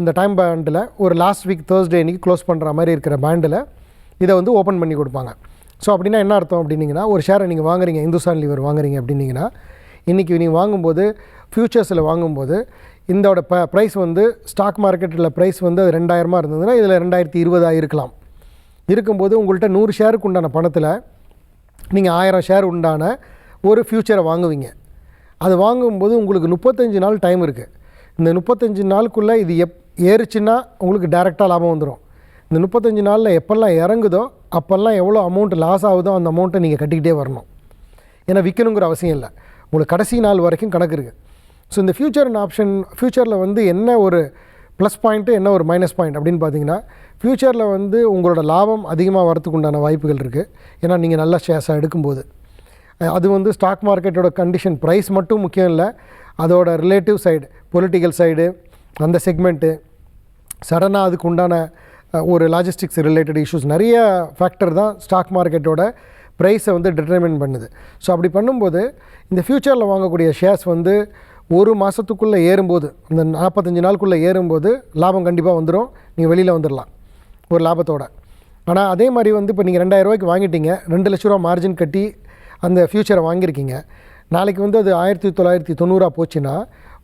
அந்த டைம் பேண்டில் ஒரு லாஸ்ட் வீக் தேர்ஸ்டே அன்றைக்கி க்ளோஸ் பண்ணுற மாதிரி இருக்கிற பேண்டில் இதை வந்து ஓப்பன் பண்ணி கொடுப்பாங்க. ஸோ அப்படின்னா என்ன அர்த்தம் அப்படின்னிங்கன்னா, ஒரு ஷேரை நீங்கள் வாங்குறீங்க, இந்துஸ்தான் லீவர் வாங்குறீங்க அப்படின்னிங்கன்னா இன்றைக்கி நீங்கள் வாங்கும்போது ஃப்யூச்சர்ஸில் வாங்கும்போது இதோட ப்ரைஸ் வந்து ஸ்டாக் மார்க்கெட்டில் ப்ரைஸ் வந்து அது 2000 இருந்ததுன்னா இதில் 2020 இருக்கலாம். இருக்கும்போது உங்கள்கிட்ட 100 ஷேருக்கு உண்டான பணத்தில் நீங்கள் 1000 ஷேர் உண்டான ஒரு ஃப்யூச்சரை வாங்குவீங்க. அது வாங்கும்போது உங்களுக்கு 35 நாள் டைம் இருக்குது. இந்த 35 நாளுக்குள்ளே இது ஏறுச்சுன்னா உங்களுக்கு டைரெக்டாக லாபம் வந்துடும். இந்த 35 நாளில் எப்போல்லாம் இறங்குதோ அப்போல்லாம் எவ்வளோ அமௌண்ட் லாஸ் ஆகுதோ அந்த அமௌண்ட்டை நீங்கள் கட்டிக்கிட்டே வரணும். ஏன்னா விற்கணுங்கிற அவசியம் இல்லை, உங்களுக்கு கடைசி நாள் வரைக்கும் கணக்கு இருக்குது. ஸோ இந்த ஃப்யூச்சர் அண்ட் ஆப்ஷன், ஃப்யூச்சரில் வந்து என்ன ஒரு ப்ளஸ் பாயிண்ட்டு என்ன ஒரு மைனஸ் பாயிண்ட் அப்படின்னு பார்த்தீங்கன்னா, ஃப்யூச்சரில் வந்து உங்களோட லாபம் அதிகமாக வரத்துக்கு உண்டான வாய்ப்புகள் இருக்குது. ஏன்னா நீங்கள் நல்ல ஷேர்ஸாக எடுக்கும்போது அது வந்து ஸ்டாக் மார்க்கெட்டோட கண்டிஷன் ப்ரைஸ் மட்டும் முக்கியம் இல்லை, அதோட ரிலேட்டிவ் சைடு, பொலிட்டிக்கல் சைடு, அந்த செக்மெண்ட்டு, சடனாக அதுக்கு உண்டான ஒரு லாஜிஸ்டிக்ஸ் ரிலேட்டட் இஷ்யூஸ், நிறைய ஃபேக்டர் தான் ஸ்டாக் மார்க்கெட்டோட ப்ரைஸை வந்து டிட்டர்மின் பண்ணுது. ஸோ அப்படி பண்ணும்போது இந்த ஃப்யூச்சரில் வாங்கக்கூடிய ஷேர்ஸ் வந்து ஒரு மாதத்துக்குள்ளே ஏறும்போது, இந்த 45 நாளுக்குள்ளே ஏறும்போது லாபம் கண்டிப்பாக வந்துடும், நீங்கள் வெளியில் வந்துடலாம் ஒரு லாபத்தோடு. ஆனால் அதே மாதிரி வந்து இப்போ நீங்கள் 2000 ரூபாய்க்கு வாங்கிட்டீங்க, 2 லட்ச ரூபா மார்ஜின் கட்டி அந்த ஃப்யூச்சரை வாங்கியிருக்கீங்க. நாளைக்கு வந்து அது 1990 போச்சுன்னா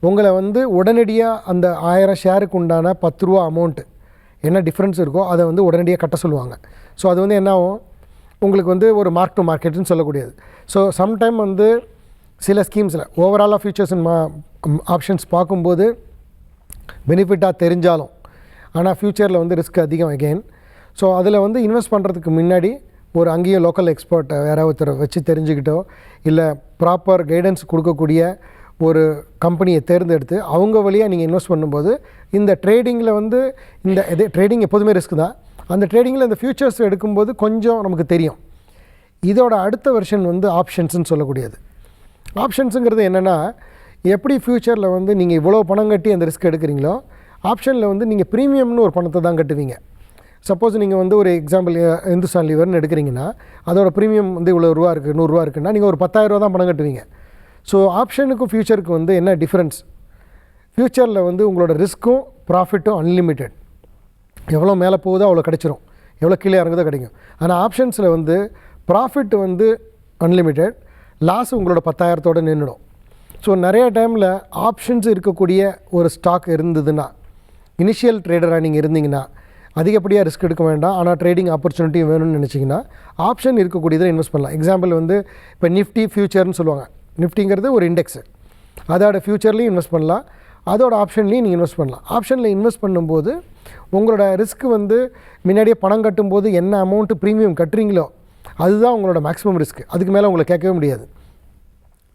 உங்களை வந்து உடனடியாக அந்த 1000 ஷேருக்கு உண்டான 10 ரூபா அமௌண்ட்டு என்ன டிஃப்ரென்ஸ் இருக்கோ அதை வந்து உடனடியாக கட்ட சொல்லுவாங்க. ஸோ அது வந்து என்ன ஆகும், உங்களுக்கு வந்து ஒரு மார்க் டு மார்க்கெட்டுன்னு சொல்லக்கூடியது. ஸோ சம்டைம் வந்து சில ஸ்கீம்ஸில் ஓவராலாக ஃபியூச்சர்ஸ் அண்ட் ஆப்ஷன்ஸ் பார்க்கும்போது பெனிஃபிட்டாக தெரிஞ்சாலும் ஆனால் ஃப்யூச்சரில் வந்து ரிஸ்க் அதிகம் அகெயின். ஸோ அதில் வந்து இன்வெஸ்ட் பண்ணுறதுக்கு முன்னாடி ஒரு அங்கேயும் லோக்கல் எக்ஸ்பர்ட் யாராவது ஒருத்தரை வச்சு தெரிஞ்சுக்கிட்டோ இல்லை ப்ராப்பர் கைடன்ஸ் கொடுக்கக்கூடிய ஒரு கம்பெனியை தேர்ந்தெடுத்து அவங்க வழியாக நீங்கள் இன்வெஸ்ட் பண்ணும்போது இந்த ட்ரேடிங்கில் வந்து இது ட்ரேடிங் எப்போதுமே ரிஸ்க் தான். அந்த ட்ரேடிங்கில் இந்த ஃபியூச்சர்ஸ் எடுக்கும்போது கொஞ்சம் நமக்கு தெரியும். இதோட அடுத்த வெர்ஷன் வந்து ஆப்ஷன்ஸ்னு சொல்லக்கூடியது. ஆப்ஷன்ஸுங்கிறது என்னென்னா, எப்படி ஃப்யூச்சரில் வந்து நீங்கள் இவ்வளோ பணம் கட்டி அந்த ரிஸ்க் எடுக்கிறீங்களோ, ஆப்ஷனில் வந்து நீங்கள் ப்ரீமியம்னு ஒரு பணத்தை தான் கட்டுவீங்க. சப்போஸ் நீங்கள் வந்து ஒரு எக்ஸாம்பிள் இந்துஸ்தான் லீவர்னு எடுக்கிறீங்கன்னா அதோட ப்ரீமியம் வந்து இவ்வளோ ரூபா இருக்குது, 100 ரூபா இருக்குன்னா நீங்கள் ஒரு 10,000 ரூபா தான் பணம் கட்டுவீங்க. ஸோ ஆப்ஷனுக்கும் ஃப்யூச்சருக்கு வந்து என்ன டிஃப்ரென்ஸ், ஃப்யூச்சரில் வந்து உங்களோட ரிஸ்க்கும் ப்ராஃபிட்டும் அன்லிமிட்டெட், எவ்வளோ மேலே போகுதோ அவ்வளோ கிடைச்சிரும், எவ்வளோ கீழே இறங்குதோ கிடைக்கும். ஆனால் ஆப்ஷன்ஸில் வந்து ப்ராஃபிட் வந்து அன்லிமிட்டெட், லாஸ் உங்களோட 10,000தோடு நின்றுடும். ஸோ நிறைய டைமில் ஆப்ஷன்ஸ் இருக்கக்கூடிய ஒரு ஸ்டாக் இருந்ததுன்னா, இனிஷியல் ட்ரேடராக நீங்கள் இருந்தீங்கன்னா அதிகப்படியாக ரிஸ்க் எடுக்க வேண்டாம், ஆனால் ட்ரேடிங் ஆப்பர்ச்சுனிட்டி வேணும்னு நினச்சிங்கன்னா ஆப்ஷன் இருக்கக்கூடியதை இன்வெஸ்ட் பண்ணலாம். எக்ஸாம்பிள் வந்து இப்போ நிஃப்டி ஃப்யூச்சர்னு சொல்லுவாங்க. நிஃப்டிங்கிறது ஒரு இண்டெக்ஸு, அதோட ஃப்யூச்சர்லேயும் இன்வெஸ்ட் பண்ணலாம், அதோட ஆப்ஷன்லேயும் நீங்கள் இன்வெஸ்ட் பண்ணலாம். ஆப்ஷனில் இன்வெஸ்ட் பண்ணும்போது உங்களோட ரிஸ்க் வந்து முன்னாடியே பணம் கட்டும்போது என்ன அமௌண்ட்டு ப்ரீமியம் கட்டுறீங்களோ அதுதான் உங்களோட மேக்ஸிமம் ரிஸ்க், அதுக்கு மேலே உங்களை கேட்கவே முடியாது.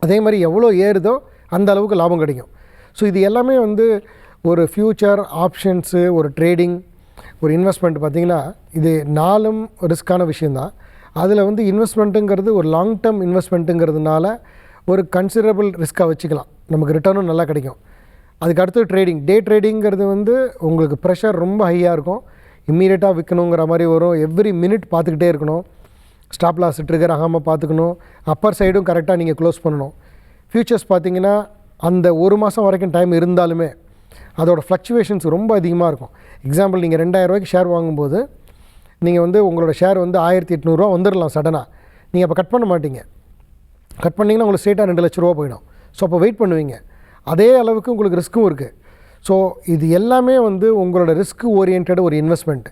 அதே மாதிரி எவ்வளோ ஏறுதோ அந்த அளவுக்கு லாபம் கிடைக்கும். ஸோ இது எல்லாமே வந்து ஒரு ஃப்யூச்சர் ஆப்ஷன்ஸு, ஒரு ட்ரேடிங், ஒரு இன்வெஸ்ட்மெண்ட் பார்த்திங்கன்னா இது 4ம் ரிஸ்க்கான விஷயந்தான். அதில் வந்து இன்வெஸ்ட்மெண்ட்டுங்கிறது ஒரு லாங் டேர்ம் இன்வெஸ்ட்மெண்ட்டுங்கிறதுனால ஒரு கன்சிடரபிள் ரிஸ்க்காக வச்சுக்கலாம், நமக்கு ரிட்டர்னும் நல்லா கிடைக்கும். அதுக்கு அடுத்து ட்ரேடிங், டே ட்ரேடிங்கிறது வந்து உங்களுக்கு ப்ரெஷர் ரொம்ப ஹையாக இருக்கும், இம்மீடியட்டாக விற்கணுங்கிற மாதிரி வரும், எவ்ரி மினிட் பார்த்துக்கிட்டே இருக்கணும், ஸ்டாப் லாஸ் ட்ரிகர் ஆகாமல் பார்த்துக்கணும், அப்பர் சைடும் கரெக்டாக நீங்கள் க்ளோஸ் பண்ணணும். ஃப்யூச்சர்ஸ் பார்த்திங்கன்னா அந்த ஒரு மாதம் வரைக்கும் டைம் இருந்தாலுமே அதோடய ஃப்ளக்சுவேஷன்ஸ் ரொம்ப அதிகமாக இருக்கும். எக்ஸாம்பிள் நீங்கள் 2000 ரூபாய்க்கு ஷேர் வாங்கும்போது நீங்கள் வந்து உங்களோட ஷேர் வந்து 1800 ரூபா வந்துடலாம் சடனாக, நீங்கள் அப்போ கட் பண்ண மாட்டீங்க. கட் பண்ணிங்கன்னா உங்களுக்கு ஸ்ட்ரெயிட்டாக 2 லட்ச ரூபா போயிடும். ஸோ அப்போ வெயிட் பண்ணுவீங்க, அதே அளவுக்கு உங்களுக்கு ரிஸ்க்கும் இருக்குது. ஸோ இது எல்லாமே வந்து உங்களோட ரிஸ்க் ஓரியன்ட் ஒரு இன்வெஸ்ட்மெண்ட்.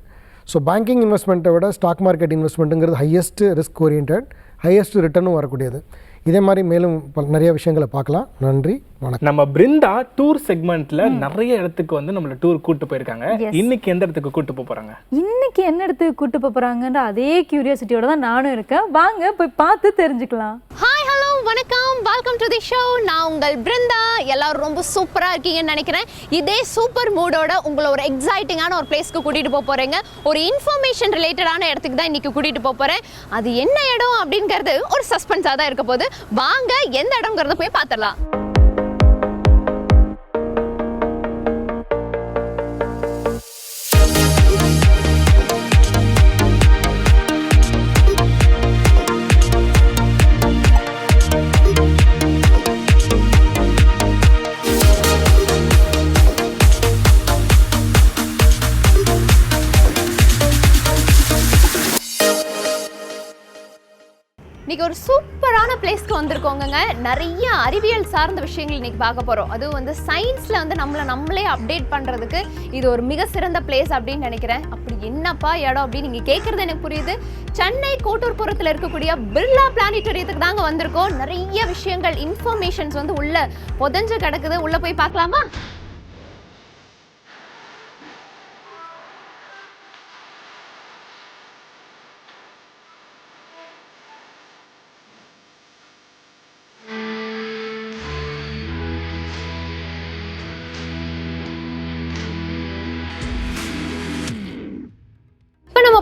ஸோ பேங்கிங் இன்வெஸ்ட்மெண்ட்டை விட ஸ்டாக் மார்க்கெட் இன்வெஸ்ட்மெண்ட்டுங்கிறது ஹையஸ்ட்டு ரிஸ்க் ஓரியன்ட், ஹையஸ்ட் ரிட்டர்னும் வரக்கூடியது. இதே மாதிரி மேலும் நிறைய விஷயங்களை பார்க்கலாம். நன்றி, வணக்கம். நம்ம பிருந்தா டூர் செக்மெண்ட்ல நிறைய இடத்துக்கு வந்து நம்மள டூர் கூட்டு போயிருக்காங்க. இன்னைக்கு எந்த இடத்துக்கு கூட்டு போறாங்க, இன்னைக்கு என்ன இடத்துக்கு கூட்டு போறாங்கன்ற அதே கியூரியாசிட்டியோட தான் நானும் இருக்கேன். வாங்க போய் பார்த்து தெரிஞ்சுக்கலாம். ஹாய், ஹலோ, வணக்கம், வெல்கம் டு தி ஷோ. நான் உங்கள் பிருந்தா. எல்லாரும் ரொம்ப சூப்பராக இருக்கீங்கன்னு நினைக்கிறேன். இதே சூப்பர் மூடோட உங்களை ஒரு எக்ஸைட்டிங்கான ஒரு பிளேஸ்க்கு கூட்டிகிட்டு போக போகிறேங்க. ஒரு இன்ஃபர்மேஷன் ரிலேட்டடான இடத்துக்கு தான் இன்றைக்கி கூட்டிகிட்டு போக போகிறேன். அது என்ன இடம் அப்படிங்கிறது ஒரு சஸ்பென்ஸாக தான் இருக்க போகுது. வாங்க எந்த இடம்ங்கிறத போய் பார்த்துடலாம். இன்னைக்கு ஒரு சூப்பரான பிளேஸ்க்கு வந்திருக்கோங்க. நிறைய அறிவியல் சார்ந்த விஷயங்கள் இன்னைக்கு பார்க்க போகிறோம். அதுவும் வந்து சயின்ஸில் வந்து நம்மளே அப்டேட் பண்ணுறதுக்கு இது ஒரு மிக சிறந்த பிளேஸ் அப்படின்னு நினைக்கிறேன். அப்படி என்னப்பா இடம் அப்படின்னு நீங்கள் கேட்குறது எனக்கு புரியுது. சென்னை கோட்டூர்புரத்தில் இருக்கக்கூடிய பிர்லா பிளானிட்டோரியத்துக்கு தாங்க வந்திருக்கோம். நிறைய விஷயங்கள், இன்ஃபர்மேஷன்ஸ் வந்து உள்ள புதஞ்சு கிடக்குது. உள்ளே போய் பார்க்கலாமா?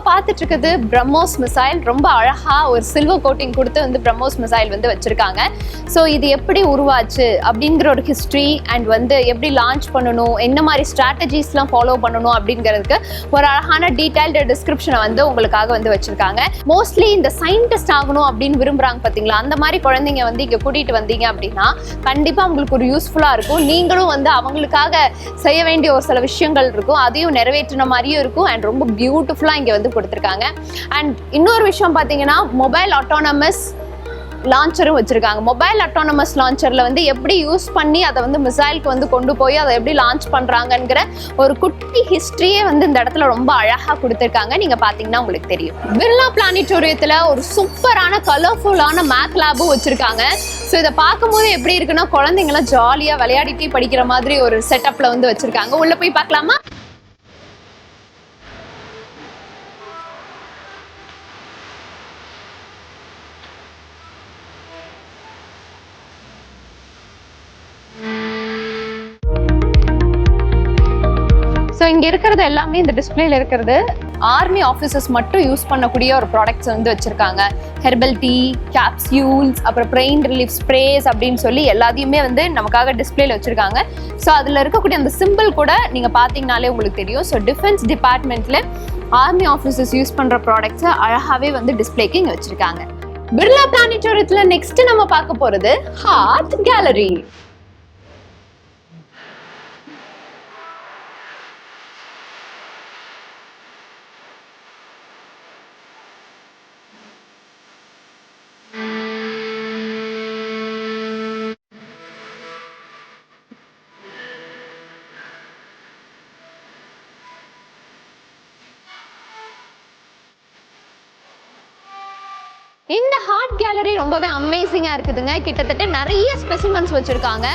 பார்த்துட்டு இருக்கிறது பிரம்மோஸ் மிசைல். ரொம்ப அழகா ஒரு சில்வர் கோட்டிங் கொடுத்து வந்து பிரம்மோஸ் மிசைல் வந்து வச்சிருக்காங்க. ஸோ இது எப்படி உருவாச்சு அப்படிங்கிற ஒரு ஹிஸ்ட்ரி அண்ட் வந்து எப்படி லான்ச் பண்ணணும், என்ன மாதிரி ஸ்ட்ராட்டஜிஸ்லாம் ஃபாலோ பண்ணணும் அப்படிங்கிறதுக்கு ஒரு அழகான டீடைல்டு டிஸ்கிரிப்ஷனை வந்து உங்களுக்காக வந்து வச்சிருக்காங்க. மோஸ்ட்லி இந்த சயின்டிஸ்ட் ஆகணும் அப்படின்னு விரும்புறாங்க பார்த்தீங்களா, அந்த மாதிரி குழந்தைங்க வந்து இங்கே கூட்டிட்டு வந்தீங்க அப்படின்னா கண்டிப்பா உங்களுக்கு ஒரு யூஸ்ஃபுல்லா இருக்கும். நீங்களும் வந்து அவங்களுக்காக செய்ய வேண்டிய ஒரு சில விஷயங்கள் இருக்கும், அதையும் நிறைவேற்றின மாதிரியும் இருக்கும். அண்ட் ரொம்ப பியூட்டிஃபுல்லா இங்க வந்து கொடுத்துருக்காங்க. அண்ட் இன்னொரு விஷயம் பார்த்தீங்கன்னா மொபைல் ஆட்டோனமஸ் லான்ச்சரும் வச்சிருக்காங்க. மொபைல் ஆட்டோனமஸ் லான்ச்சர்ல வந்து எப்படி யூஸ் பண்ணி அதை வந்து மிசைலுக்கு வந்து கொண்டு போய் அதை எப்படி லான்ச் பண்றாங்கங்கிற ஒரு குட்டி ஹிஸ்டரியே வந்து இந்த இடத்துல ரொம்ப அழகா கொடுத்துருக்காங்க. நீங்க பாத்தீங்கன்னா உங்களுக்கு தெரியும். பிர்லா பிளானிட்டோரியத்துல ஒரு சூப்பரான கலர்ஃபுல்லான மேத் லேபும் வச்சிருக்காங்க. ஸோ இதை பார்க்கும்போது எப்படி இருக்குன்னா குழந்தைங்களாம் ஜாலியா விளையாடிட்டே படிக்கிற மாதிரி ஒரு செட்டப்ல வந்து வச்சிருக்காங்க. உள்ள போய் பார்க்கலாமா? ஸோ இங்கே இருக்கிறது எல்லாமே இந்த டிஸ்பிளேல இருக்கிறது ஆர்மி ஆஃபீஸர்ஸ் மட்டும் யூஸ் பண்ணக்கூடிய ஒரு ப்ராடக்ட்ஸ் வந்து வச்சுருக்காங்க. ஹெர்பல் டீ, கேப்சியூல்ஸ், அப்புறம் பிரெயின் ரிலீஃப் ஸ்ப்ரேஸ் அப்படின்னு சொல்லி எல்லாத்தையுமே வந்து நமக்காக டிஸ்பிளேல வச்சுருக்காங்க. ஸோ அதில் இருக்கக்கூடிய அந்த சிம்பிள் கூட நீங்கள் பார்த்தீங்கனாலே உங்களுக்கு தெரியும். ஸோ டிஃபென்ஸ் டிபார்ட்மெண்ட்டில் ஆர்மி ஆஃபீஸர்ஸ் யூஸ் பண்ணுற ப்ராடக்ட்ஸை அழகாகவே வந்து டிஸ்பிளேக்கு இங்கே வச்சுருக்காங்க. பிர்லா பிளானிட்டோரியத்தில் நெக்ஸ்ட் நம்ம பார்க்க போகிறது ஹார்ட் கேலரி. இந்த ஹார்ட் கேலரி ரொம்பவே அமேசிங்காக இருக்குதுங்க. கிட்டத்தட்ட நிறைய ஸ்பெசிமென்ஸ் வச்சுருக்காங்க.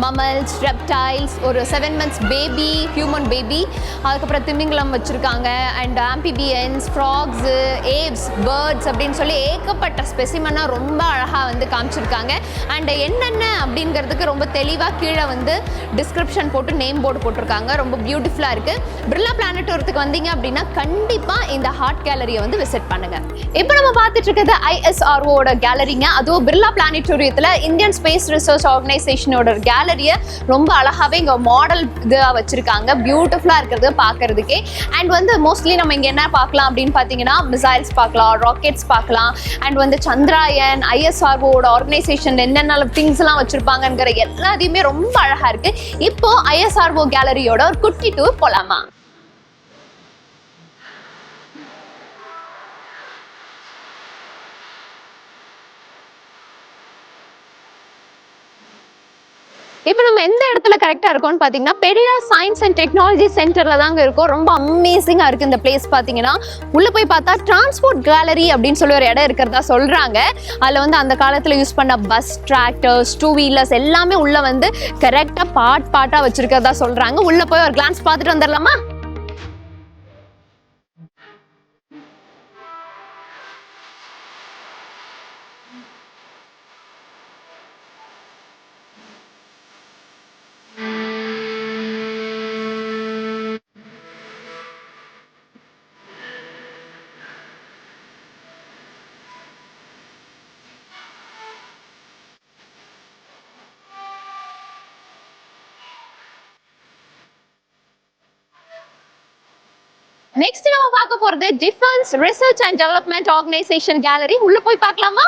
மமல்ஸ், ரெப்டைல்ஸ், ஒரு 7 months பேபி, ஹியூமன் பேபி, அதுக்கப்புறம் திமிங்கலம் வச்சுருக்காங்க. And amphibians, frocks, Aves, birds அப்படின்னு சொல்லி ஏகப்பட்ட ஸ்பெசிமெனாக ரொம்ப அழகாக வந்து காமிச்சிருக்காங்க. அண்ட் என்னென்ன அப்படிங்கிறதுக்கு ரொம்ப தெளிவாக கீழே வந்து டிஸ்கிரிப்ஷன் போட்டு நேம் போர்டு போட்டிருக்காங்க. ரொம்ப பியூட்டிஃபுல்லாக இருக்குது. பிர்லா பிளானட்டோரியத்துக்கு வந்தீங்க அப்படின்னா கண்டிப்பாக இந்த ஹார்ட் கேலரியை வந்து விசிட் பண்ணுங்கள். இப்போ நம்ம பார்த்துட்டு இருக்கிறது ISROட கேலரிங்க. அதுவும் பிர்லா பிளானிட்டோரியத்தில் இந்தியன் ஸ்பேஸ் ரிசர்ச் ஆர்கனைசேஷனோட கேலரியை ரொம்ப அழகாகவே இங்கே மாடல் இதாக வச்சுருக்காங்க. பியூட்டிஃபுல்லாக இருக்கிறது பார்க்கறதுக்கே. அண்ட் வந்து மோஸ்ட்லி நம்ம இங்கே என்ன பார்க்கலாம் அப்படின்னு பார்த்தீங்கன்னா மிசைல்ஸ் பார்க்கலாம், ராக்கெட்ஸ் பார்க்கலாம். அண்ட் வந்து சந்திராயன், ISROட ஆர்கனைசேஷன் என்னென்ன திங்ஸ்லாம் வச்சுருப்பாங்கங்கிற எல்லாத்தையுமே ரொம்ப அழகாக இருக்குது. இப்போ ISRO கேலரியோட ஒரு குட்டி டூர் போகலாமா? இப்போ நம்ம எந்த இடத்துல கரெக்டாக இருக்கோம்னு பார்த்தீங்கன்னா பெரியார் சயின்ஸ் அண்ட் டெக்னாலஜி சென்டரில் தாங்க இருக்கோம். ரொம்ப அமேசிங்காக இருக்குது இந்த பிளேஸ். பார்த்தீங்கன்னா உள்ளே போய் பார்த்தா டிரான்ஸ்போர்ட் கேலரி அப்படின்னு சொல்லி ஒரு இடம் இருக்கிறதா சொல்கிறாங்க. அதில் வந்து அந்த காலத்தில் யூஸ் பண்ண பஸ், டிராக்டர்ஸ், 2 wheelers எல்லாமே உள்ளே வந்து கரெக்டாக பார்ட்டாக வச்சுருக்கிறதா சொல்கிறாங்க. உள்ளே போய் ஒரு கிளான்ஸ் பார்த்துட்டு வந்துடலாமா? நெக்ஸ்ட் நம்ம பார்க்க போறது Defence Research and Development Organisation gallery. உள்ள போய் பார்க்கலாமா?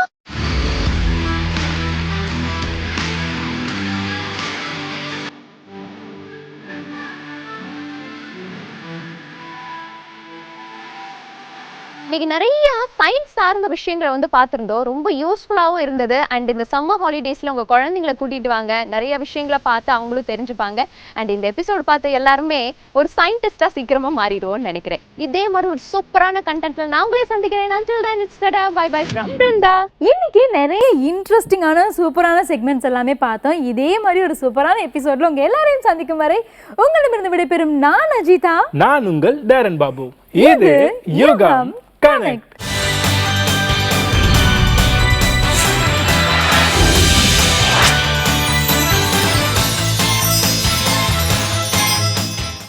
இன்னைக்கு நிறைய சயின்ஸ் சார்ந்த விஷயங்களை வந்து பார்த்துருந்தோம். ரொம்ப யூஸ்ஃபுல்லாகவும் இருந்தது. அண்ட் இந்த சம்மர் ஹாலிடேஸில் உங்கள் குழந்தைங்களை கூட்டிகிட்டு வாங்க, நிறைய விஷயங்களை பார்த்து அவங்களும் தெரிஞ்சுப்பாங்க. அண்ட் இந்த எபிசோட் பார்த்து எல்லாருமே ஒரு சயின்டிஸ்டாக சீக்கிரமாக மாறிடுவோம்னு நினைக்கிறேன். இதே மாதிரி ஒரு சூப்பரான கண்டென்ட்ல நான் உங்களே சந்திக்கிறேன். Until then, it's tada, bye bye from Brinda. இன்னைக்கு நிறைய இன்ட்ரெஸ்டிங்கான சூப்பரான செக்மெண்ட்ஸ் எல்லாமே பார்த்தோம். இதே மாதிரி ஒரு சூப்பரான எபிசோட்ல உங்க எல்லாரையும் சந்திக்கும் வரை உங்களிடமிருந்து விடைபெறும் நான் அஜிதா, நான் உங்கள் டேரன் பாபு. இது யுகம் கனெக்ட்.